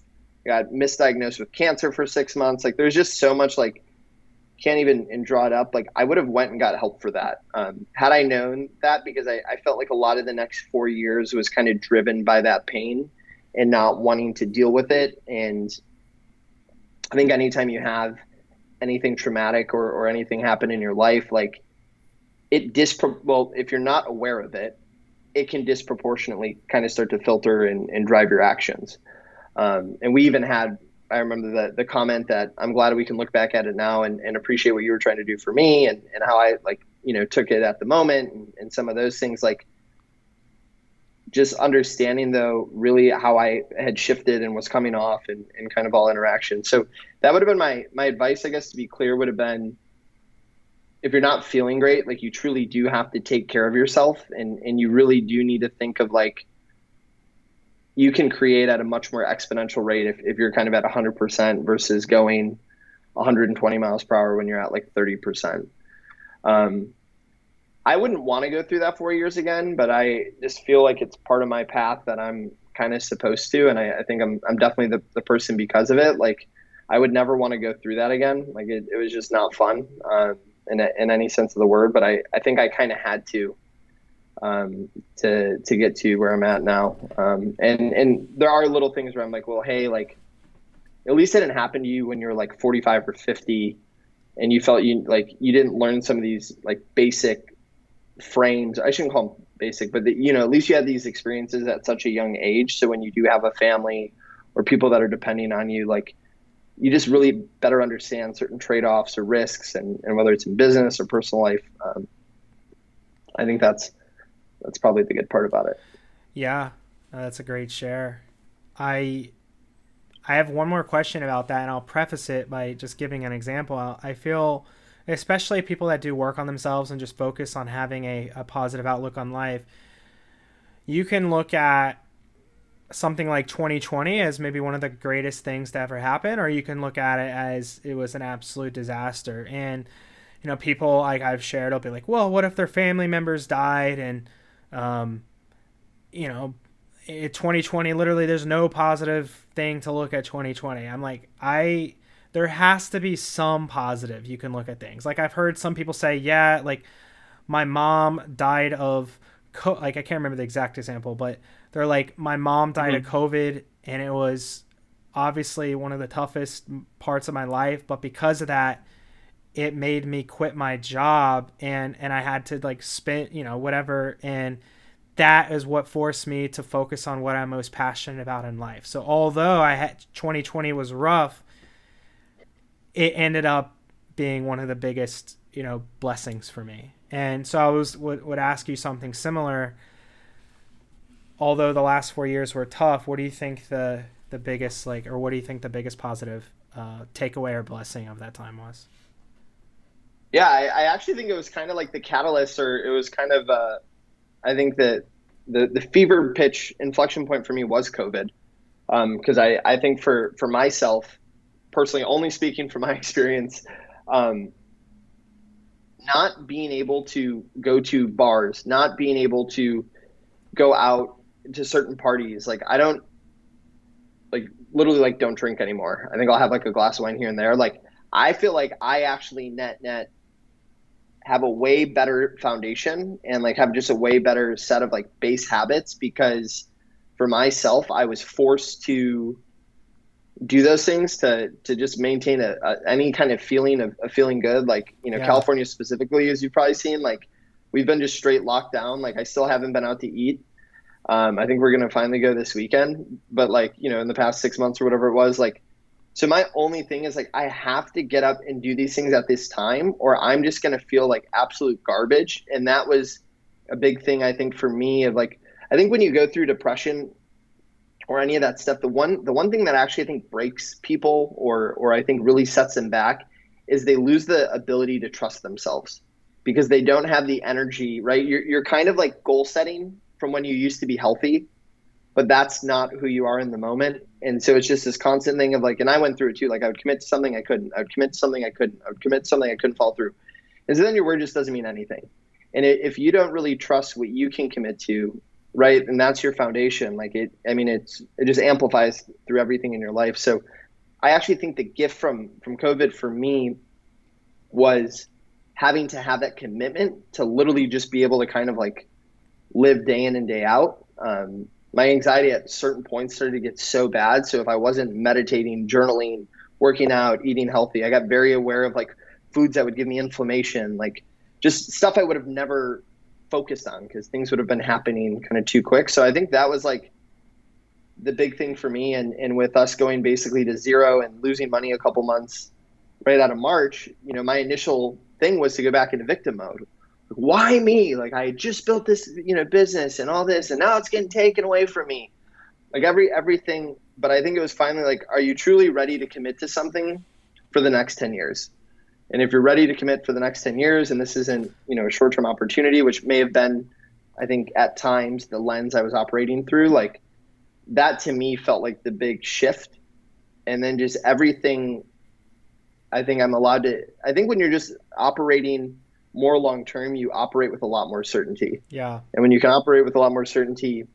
got misdiagnosed with cancer for 6 months. Like there's just so much, like can't even draw it up. Like I would have went and got help for that. Had I known that, because I felt like a lot of the next 4 years was kind of driven by that pain and not wanting to deal with it. And I think anytime you have anything traumatic or anything happen in your life, like if you're not aware of it, it can disproportionately kind of start to filter and drive your actions. And we even had, I remember the comment that I'm glad we can look back at it now and appreciate what you were trying to do for me and how I took it at the moment and some of those things, like just understanding though really how I had shifted and was coming off and kind of all interaction. So that would have been my advice, I guess, to be clear, would have been, if you're not feeling great, like you truly do have to take care of yourself and you really do need to think of like, you can create at a much more exponential rate if you're kind of at 100% versus going 120 miles per hour when you're at like 30%. I wouldn't want to go through that 4 years again, but I just feel like it's part of my path that I'm kind of supposed to. And I think I'm definitely the person because of it. Like I would never want to go through that again. Like it was just not fun in any sense of the word, but I think I kind of had to get to where I'm at now. And there are little things where I'm like, well, hey, like at least it didn't happen to you when you're like 45 or 50 and you felt you didn't learn some of these like basic frames. I shouldn't call them basic, but at least you had these experiences at such a young age. So when you do have a family or people that are depending on you, like you just really better understand certain trade-offs or risks and whether it's in business or personal life. I think that's probably the good part about it. Yeah, that's a great share. I I have one more question about that, and I'll preface it by just giving an example. I feel, especially people that do work on themselves and just focus on having a positive outlook on life, you can look at something like 2020 as maybe one of the greatest things to ever happen, or you can look at it as it was an absolute disaster. And, people like I've shared will be like, well, what if their family members died? And, 2020, literally there's no positive thing to look at 2020. I'm like, there has to be some positive you can look at things. Like I've heard some people say, yeah, like my mom died of, I can't remember the exact example, but they're like, my mom died of COVID, and it was obviously one of the toughest parts of my life. But because of that, it made me quit my job, and I had to like spend, whatever. And that is what forced me to focus on what I'm most passionate about in life. So although 2020 was rough, it ended up being one of the biggest, blessings for me. And so I would ask you something similar. Although the last 4 years were tough, what do you think the biggest, what do you think the biggest positive takeaway or blessing of that time was? Yeah, I actually think it was kind of like the catalyst, or it was kind of, I think that the fever pitch inflection point for me was COVID. Because I think for myself, personally, only speaking from my experience, not being able to go to bars, not being able to go out to certain parties, like I don't literally don't drink anymore. I think I'll have like a glass of wine here and there. Like I feel like I actually net have a way better foundation and like have just a way better set of like base habits, because for myself, I was forced to do those things to just maintain any kind of feeling of feeling good. Like, California specifically, as you've probably seen, like we've been just straight locked down. Like I still haven't been out to eat. I think we're going to finally go this weekend, but in the past 6 months or whatever it was, so my only thing is I have to get up and do these things at this time, or I'm just going to feel like absolute garbage. And that was a big thing, I think, for me of I think when you go through depression or any of that stuff, the one thing that actually I think breaks people or I think really sets them back is they lose the ability to trust themselves, because they don't have the energy, right? You're kind of like goal setting from when you used to be healthy, but that's not who you are in the moment. And so it's just this constant thing of and I went through it too. I would commit to something I couldn't, I would commit to something I couldn't, I would commit to something I couldn't follow through. And so then your word just doesn't mean anything. And if you don't really trust what you can commit to, right, and that's your foundation, it just amplifies through everything in your life. So I actually think the gift from COVID for me was having to have that commitment to literally just be able to kind of live day in and day out. My anxiety at certain points started to get so bad. So if I wasn't meditating, journaling, working out, eating healthy, I got very aware of foods that would give me inflammation, just stuff I would have never focused on because things would have been happening kind of too quick. So I think that was the big thing for me. And with us going basically to zero and losing money a couple months right out of March, my initial thing was to go back into victim mode. Why me? I just built this, business and all this, and now it's getting taken away from me. Everything. But I think it was finally are you truly ready to commit to something for the next 10 years? And if you're ready to commit for the next 10 years, and this isn't, a short-term opportunity, which may have been, I think at times the lens I was operating through, that to me felt like the big shift. And then just everything, I think when you're just operating more long-term, you operate with a lot more certainty. Yeah. And when you can operate with a lot more certainty,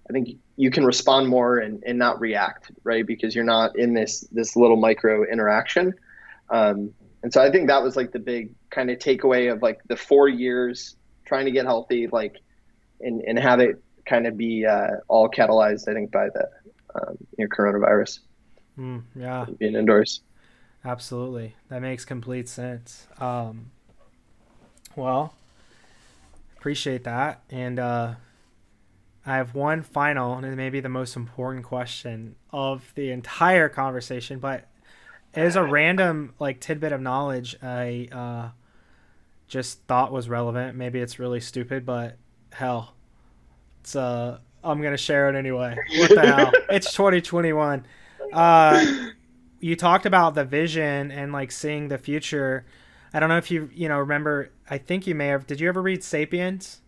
I think you can respond more and not react, right? Because you're not in this little micro interaction. And so I think that was the big kind of takeaway of the 4 years trying to get healthy, and have it kind of be all catalyzed, I think, by the coronavirus. Yeah. Being indoors. Absolutely. That makes complete sense. Well, appreciate that. And I have one final, and maybe the most important question of the entire conversation, but as a random tidbit of knowledge I just thought was relevant. Maybe it's really stupid, but hell, it's I'm gonna share it anyway. What the hell? It's 2021. You talked about the vision and like seeing the future. I don't know if you remember. I think you may have. Did you ever read *Sapiens*?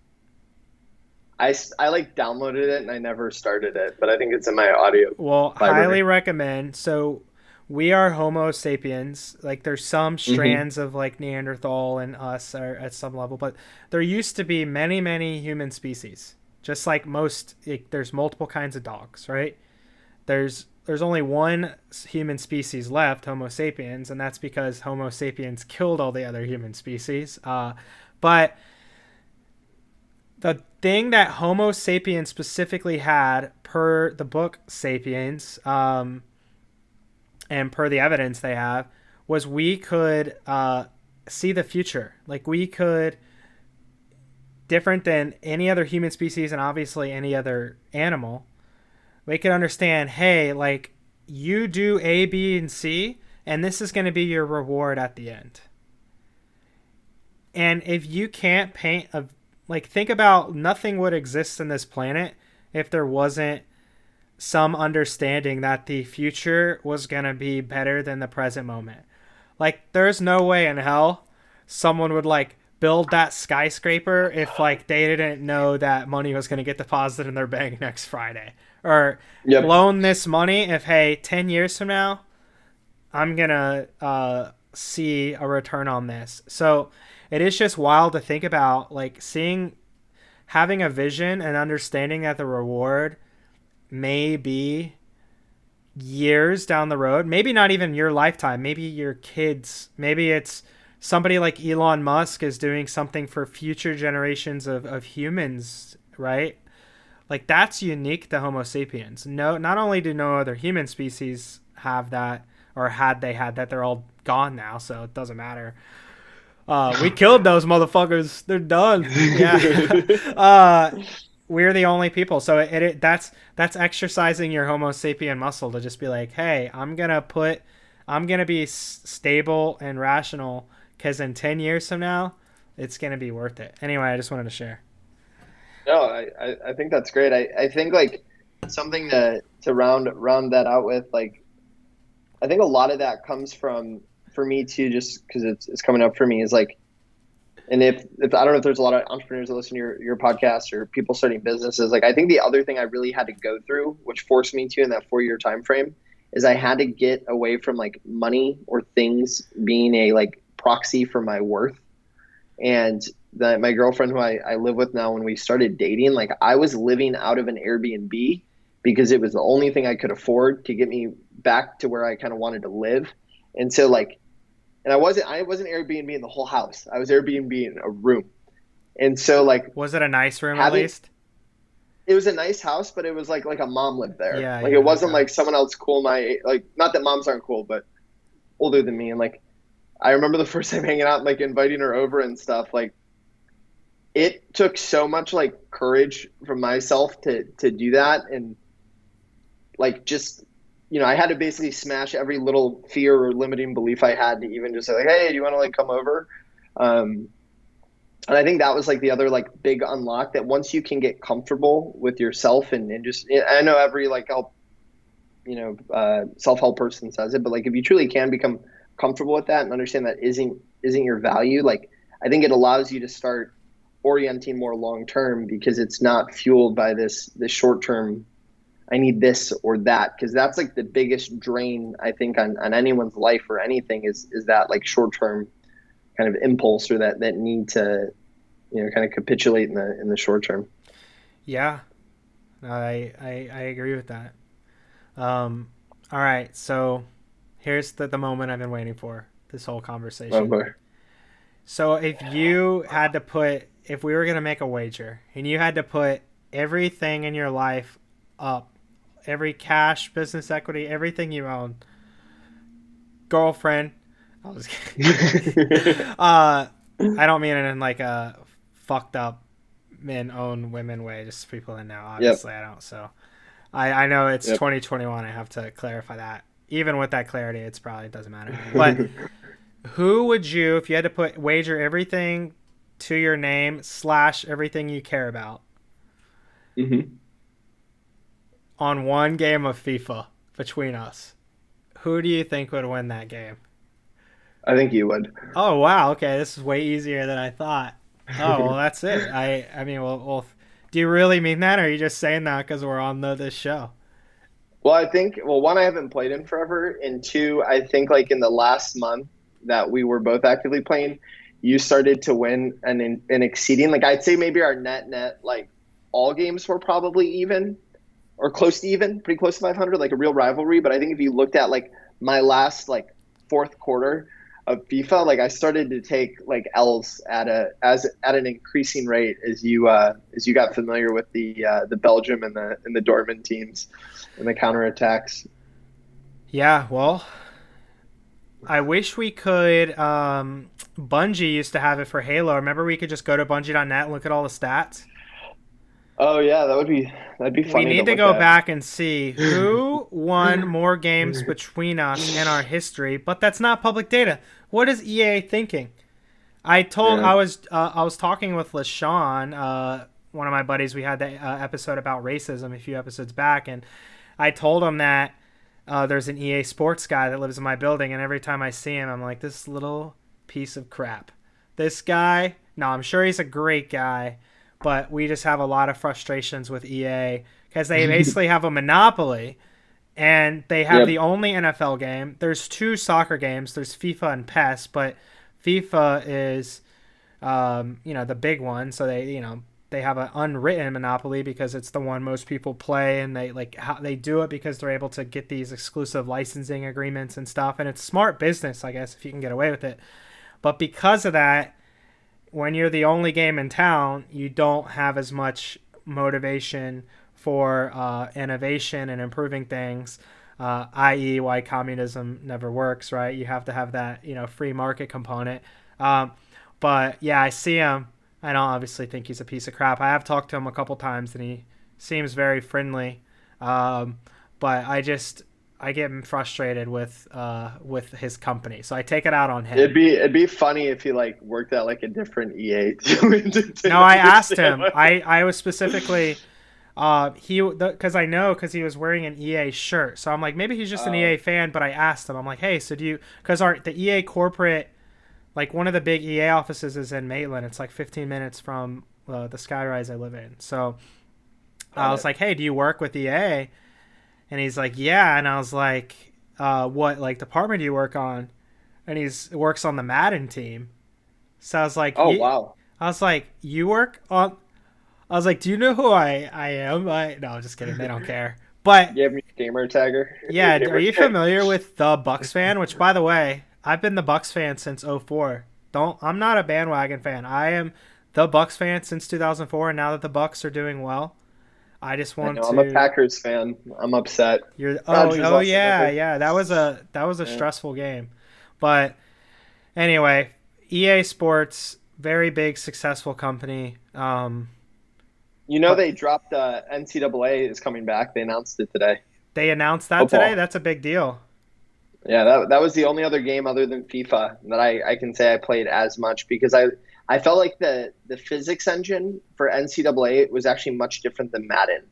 I like downloaded it and I never started it, but I think it's in my audio Well, library. highly recommend. So we are Homo sapiens. Like there's some strands of like Neanderthal and us are at some level, but there used to be many, many human species. Just like there's multiple kinds of dogs, right? There's only one human species left, Homo sapiens, and that's because Homo sapiens killed all the other human species. But the thing that Homo sapiens specifically had, per the book *Sapiens*, and per the evidence they have, was we could see the future. Like we could, different than any other human species and obviously any other animal, we could understand, hey, like you do A, B, and C, and this is going to be your reward at the end. And if you can't paint think about, nothing would exist in this planet if there wasn't some understanding that the future was going to be better than the present moment. Like there's no way in hell someone would like build that skyscraper if like they didn't know that money was going to get deposited in their bank next Friday, or loan this money if, hey, 10 years from now I'm going to see a return on this. So it is just wild to think about, like having a vision and understanding that the reward may be years down the road, maybe not even your lifetime, maybe your kids, maybe it's somebody like Elon Musk is doing something for future generations of humans, right? Like that's unique to Homo sapiens. No, not only do no other human species have that, or had that, they're all gone now, so it doesn't matter. We killed those motherfuckers. They're done. Yeah. We're the only people. So that's exercising your Homo sapien muscle to just be like, hey, I'm going to be stable and rational, because in 10 years from now, it's going to be worth it. Anyway, I just wanted to share. No, I think that's great. I think like something to round that out with, like, I think a lot of that comes from, for me too, just because it's coming up for me, is like, and if I don't know if there's a lot of entrepreneurs that listen to your podcast or people starting businesses, like I think the other thing I really had to go through, which forced me to in that 4-year time frame, is I had to get away from like money or things being a like proxy for my worth. And my girlfriend, who I live with now, when we started dating, like I was living out of an Airbnb because it was the only thing I could afford to get me back to where I kind of wanted to live. And so like, and I wasn't Airbnb in the whole house. I was Airbnb in a room. And so like, was it a nice room at least? It was a nice house, but it was like a mom lived there. Yeah, like it wasn't like someone else cool. Like, not that moms aren't cool, but older than me. And like, I remember the first time hanging out, like inviting her over and stuff. Like it took so much like courage from myself to do that. And like, just, I had to basically smash every little fear or limiting belief I had to even just say like, hey, do you want to like come over? And I think that was like the other like big unlock, that once you can get comfortable with yourself and just, I know every like self-help person says it, but like if you truly can become comfortable with that and understand that isn't your value, like I think it allows you to start orienting more long-term, because it's not fueled by this short-term, I need this or that, because that's like the biggest drain I think on anyone's life or anything is that like short-term kind of impulse, or that need to kind of capitulate in the short term. Yeah, I agree with that. All right, so here's the moment I've been waiting for this whole conversation. Okay. So if we were going to make a wager and you had to put everything in your life up, every cash, business equity, everything you own, girlfriend, I was kidding. I don't mean it in like a fucked up men own women way, just people that know. Obviously, yep. I don't. So I know it's 2021. I have to clarify that. Even with that clarity, it's probably doesn't matter. But who would you, if you had to wager everything to your name / everything you care about on one game of FIFA between us, who do you think would win that game? I think you would. Oh wow, okay, this is way easier than I thought. Oh well, that's it. I mean, well, do you really mean that, or are you just saying that because we're on this show? Well, I think, well, one, I haven't played in forever, and two, I think like in the last month that we were both actively playing, you started to win and exceeding. Like I'd say maybe our net like all games were probably even or close to even, pretty close to 500, like a real rivalry. But I think if you looked at like my last like fourth quarter of FIFA, like I started to take like L's at an increasing rate as you got familiar with the Belgium and the Dortmund teams and the counterattacks. Yeah, well, I wish we could. Bungie used to have it for Halo. Remember, we could just go to Bungie.net and look at all the stats. Oh yeah, that'd be funny. We need to go back and see who won more games between us in our history, but that's not public data. What is EA thinking? I was talking with LaShawn, one of my buddies. We had the episode about racism a few episodes back, and I told him that there's an EA Sports guy that lives in my building, and every time I see him, I'm like, this little piece of crap. This guy, no, I'm sure he's a great guy, but we just have a lot of frustrations with EA because they basically have a monopoly, and they have the only NFL game. There's 2 soccer games. There's FIFA and PES, but FIFA is, the big one. So they have an unwritten monopoly because it's the one most people play, and they do it because they're able to get these exclusive licensing agreements and stuff. And it's smart business, I guess, if you can get away with it. But because of that, when you're the only game in town, you don't have as much motivation for innovation and improving things, i.e. why communism never works, right? You have to have that, free market component. But yeah, I see him. I don't obviously think he's a piece of crap. I have talked to him a couple times, and he seems very friendly. But I get frustrated with his company, so I take it out on him. It'd be funny if he like worked at like a different EA. No, I asked him. I was specifically because he was wearing an EA shirt, so I'm like, maybe he's just an EA fan. But I asked him, I'm like, hey, so do you? Because the EA corporate, like one of the big EA offices is in Maitland. It's like 15 minutes from the Skyrise I live in. So I was like, hey, do you work with EA? And he's like, yeah. And I was like, what like department do you work on? And he works on the Madden team. So I was like, oh, wow. I was like, you work on? I was like, do you know who I am? No, just kidding. They don't care. But you have me gamer tagger. Yeah, are you familiar with the Bucks fan? Which, by the way, I've been the Bucks fan since 2004. I'm not a bandwagon fan. I am the Bucks fan since 2004, and now that the Bucks are doing well, I just want to. I'm a Packers fan. I'm upset. Yeah. That was a stressful game, but anyway, EA Sports, very big, successful company. They dropped NCAA is coming back. They announced it today. They announced that today? That's a big deal. Yeah, that was the only other game other than FIFA that I can say I played as much, because I felt like the physics engine for NCAA was actually much different than Madden,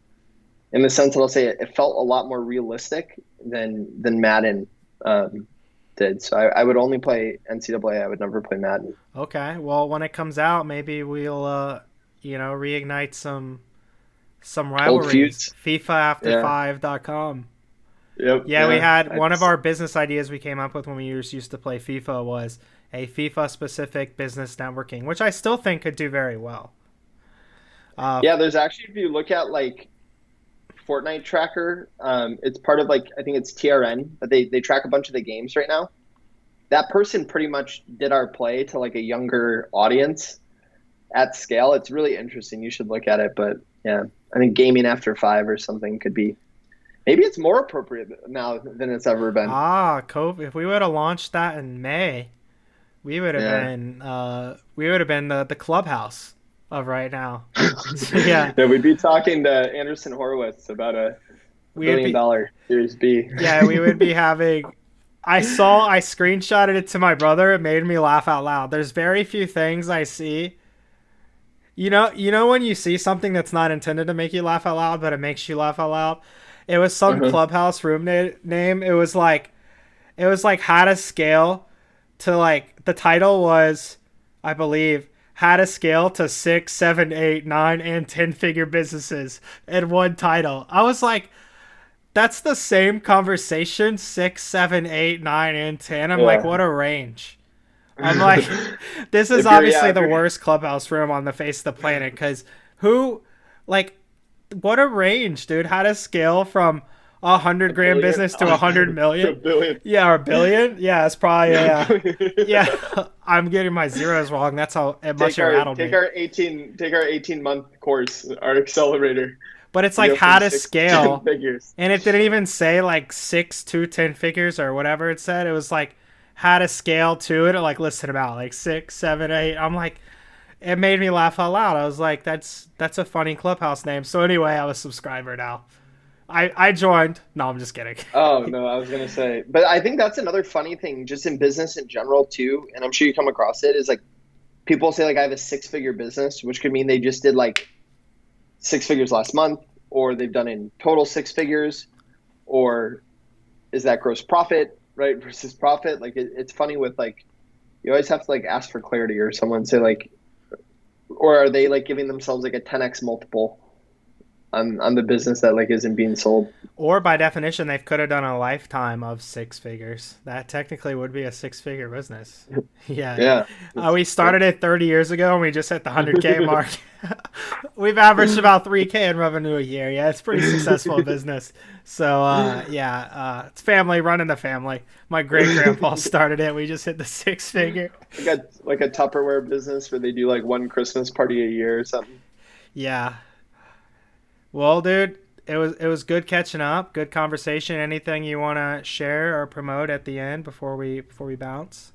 in the sense that I'll say it felt a lot more realistic than Madden did. So I would only play NCAA. I would never play Madden. Okay, well, when it comes out, maybe we'll reignite some rivalries. FIFAafter5.com. Yep. Yeah, we had one of our business ideas we came up with when we used to play FIFA was a FIFA-specific business networking, which I still think could do very well. There's actually, if you look at like Fortnite tracker, it's part of like, I think it's TRN, but they track a bunch of the games right now. That person pretty much did our play to like a younger audience at scale. It's really interesting. You should look at it. But yeah, I think gaming after 5 or something could be, maybe it's more appropriate now than it's ever been. COVID. If we would have launched that in May, we would have been the clubhouse of right now. Yeah, we'd be talking to Anderson Horowitz about a $1 billion Series B. Yeah, we would be having. I screenshotted it to my brother. It made me laugh out loud. There's very few things I see. You know when you see something that's not intended to make you laugh out loud, but it makes you laugh out loud. It was some clubhouse room name. It was like how to scale to like, the title was, I believe, how to scale to 6, 7, 8, 9, and 10-figure businesses in one title. I was like, that's the same conversation, 6, 7, 8, 9, and 10. I'm like, what a range. I'm like, this is obviously the worst clubhouse room on the face of the planet, because what a range, dude. How to scale from $100,000 business to 100 million. To a billion. Yeah, or a billion. Yeah, it's probably yeah. I'm getting my zeros wrong. That's how much it rattled me. Take our 18-month course, our accelerator. But it's like how to scale, and it didn't even say like 6 to 10 figures or whatever it said. It was like how to scale to it, or like listed about like 6, 7, 8. I'm like, it made me laugh out loud. I was like, that's a funny clubhouse name. So anyway, I'm a subscriber now. I joined. No, I'm just kidding. Oh, no, I was going to say. But I think that's another funny thing just in business in general too, and I'm sure you come across it, is like people say like I have a 6-figure business, which could mean they just did like 6 figures last month, or they've done in total 6 figures, or is that gross profit, right, versus profit? Like it's funny with like, you always have to like ask for clarity, or someone say like, or are they like giving themselves like a 10x multiple on the business that like isn't being sold? Or by definition, they could have done a lifetime of 6 figures. That technically would be a 6-figure business. Yeah. We started it 30 years ago, and we just hit the 100K mark. We've averaged about 3K in revenue a year. Yeah, it's pretty successful business. So it's family running the family. My great grandpa started it. We just hit the 6-figure. Like a Tupperware business where they do like one Christmas party a year or something. Yeah. Well, dude, it was good catching up. Good conversation. Anything you want to share or promote at the end before we bounce?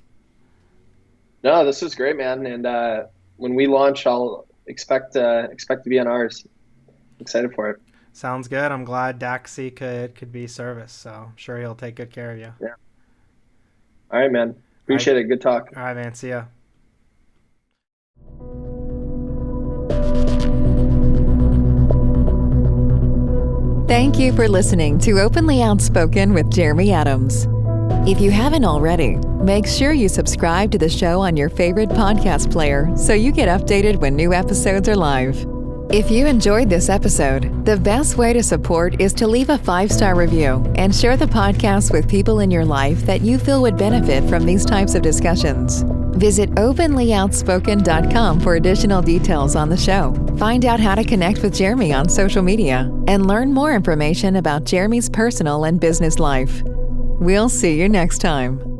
No, this was great, man. And when we launch, I'll expect to be on ours. Excited for it. Sounds good. I'm glad Daxi could be service. So I'm sure he'll take good care of you. Yeah. All right, man. Appreciate it. Good talk. All right, man. See ya. Thank you for listening to Openly Outspoken with Jeremy Adams. If you haven't already, make sure you subscribe to the show on your favorite podcast player so you get updated when new episodes are live. If you enjoyed this episode, the best way to support is to leave a 5-star review and share the podcast with people in your life that you feel would benefit from these types of discussions. Visit openlyoutspoken.com for additional details on the show. Find out how to connect with Jeremy on social media and learn more information about Jeremy's personal and business life. We'll see you next time.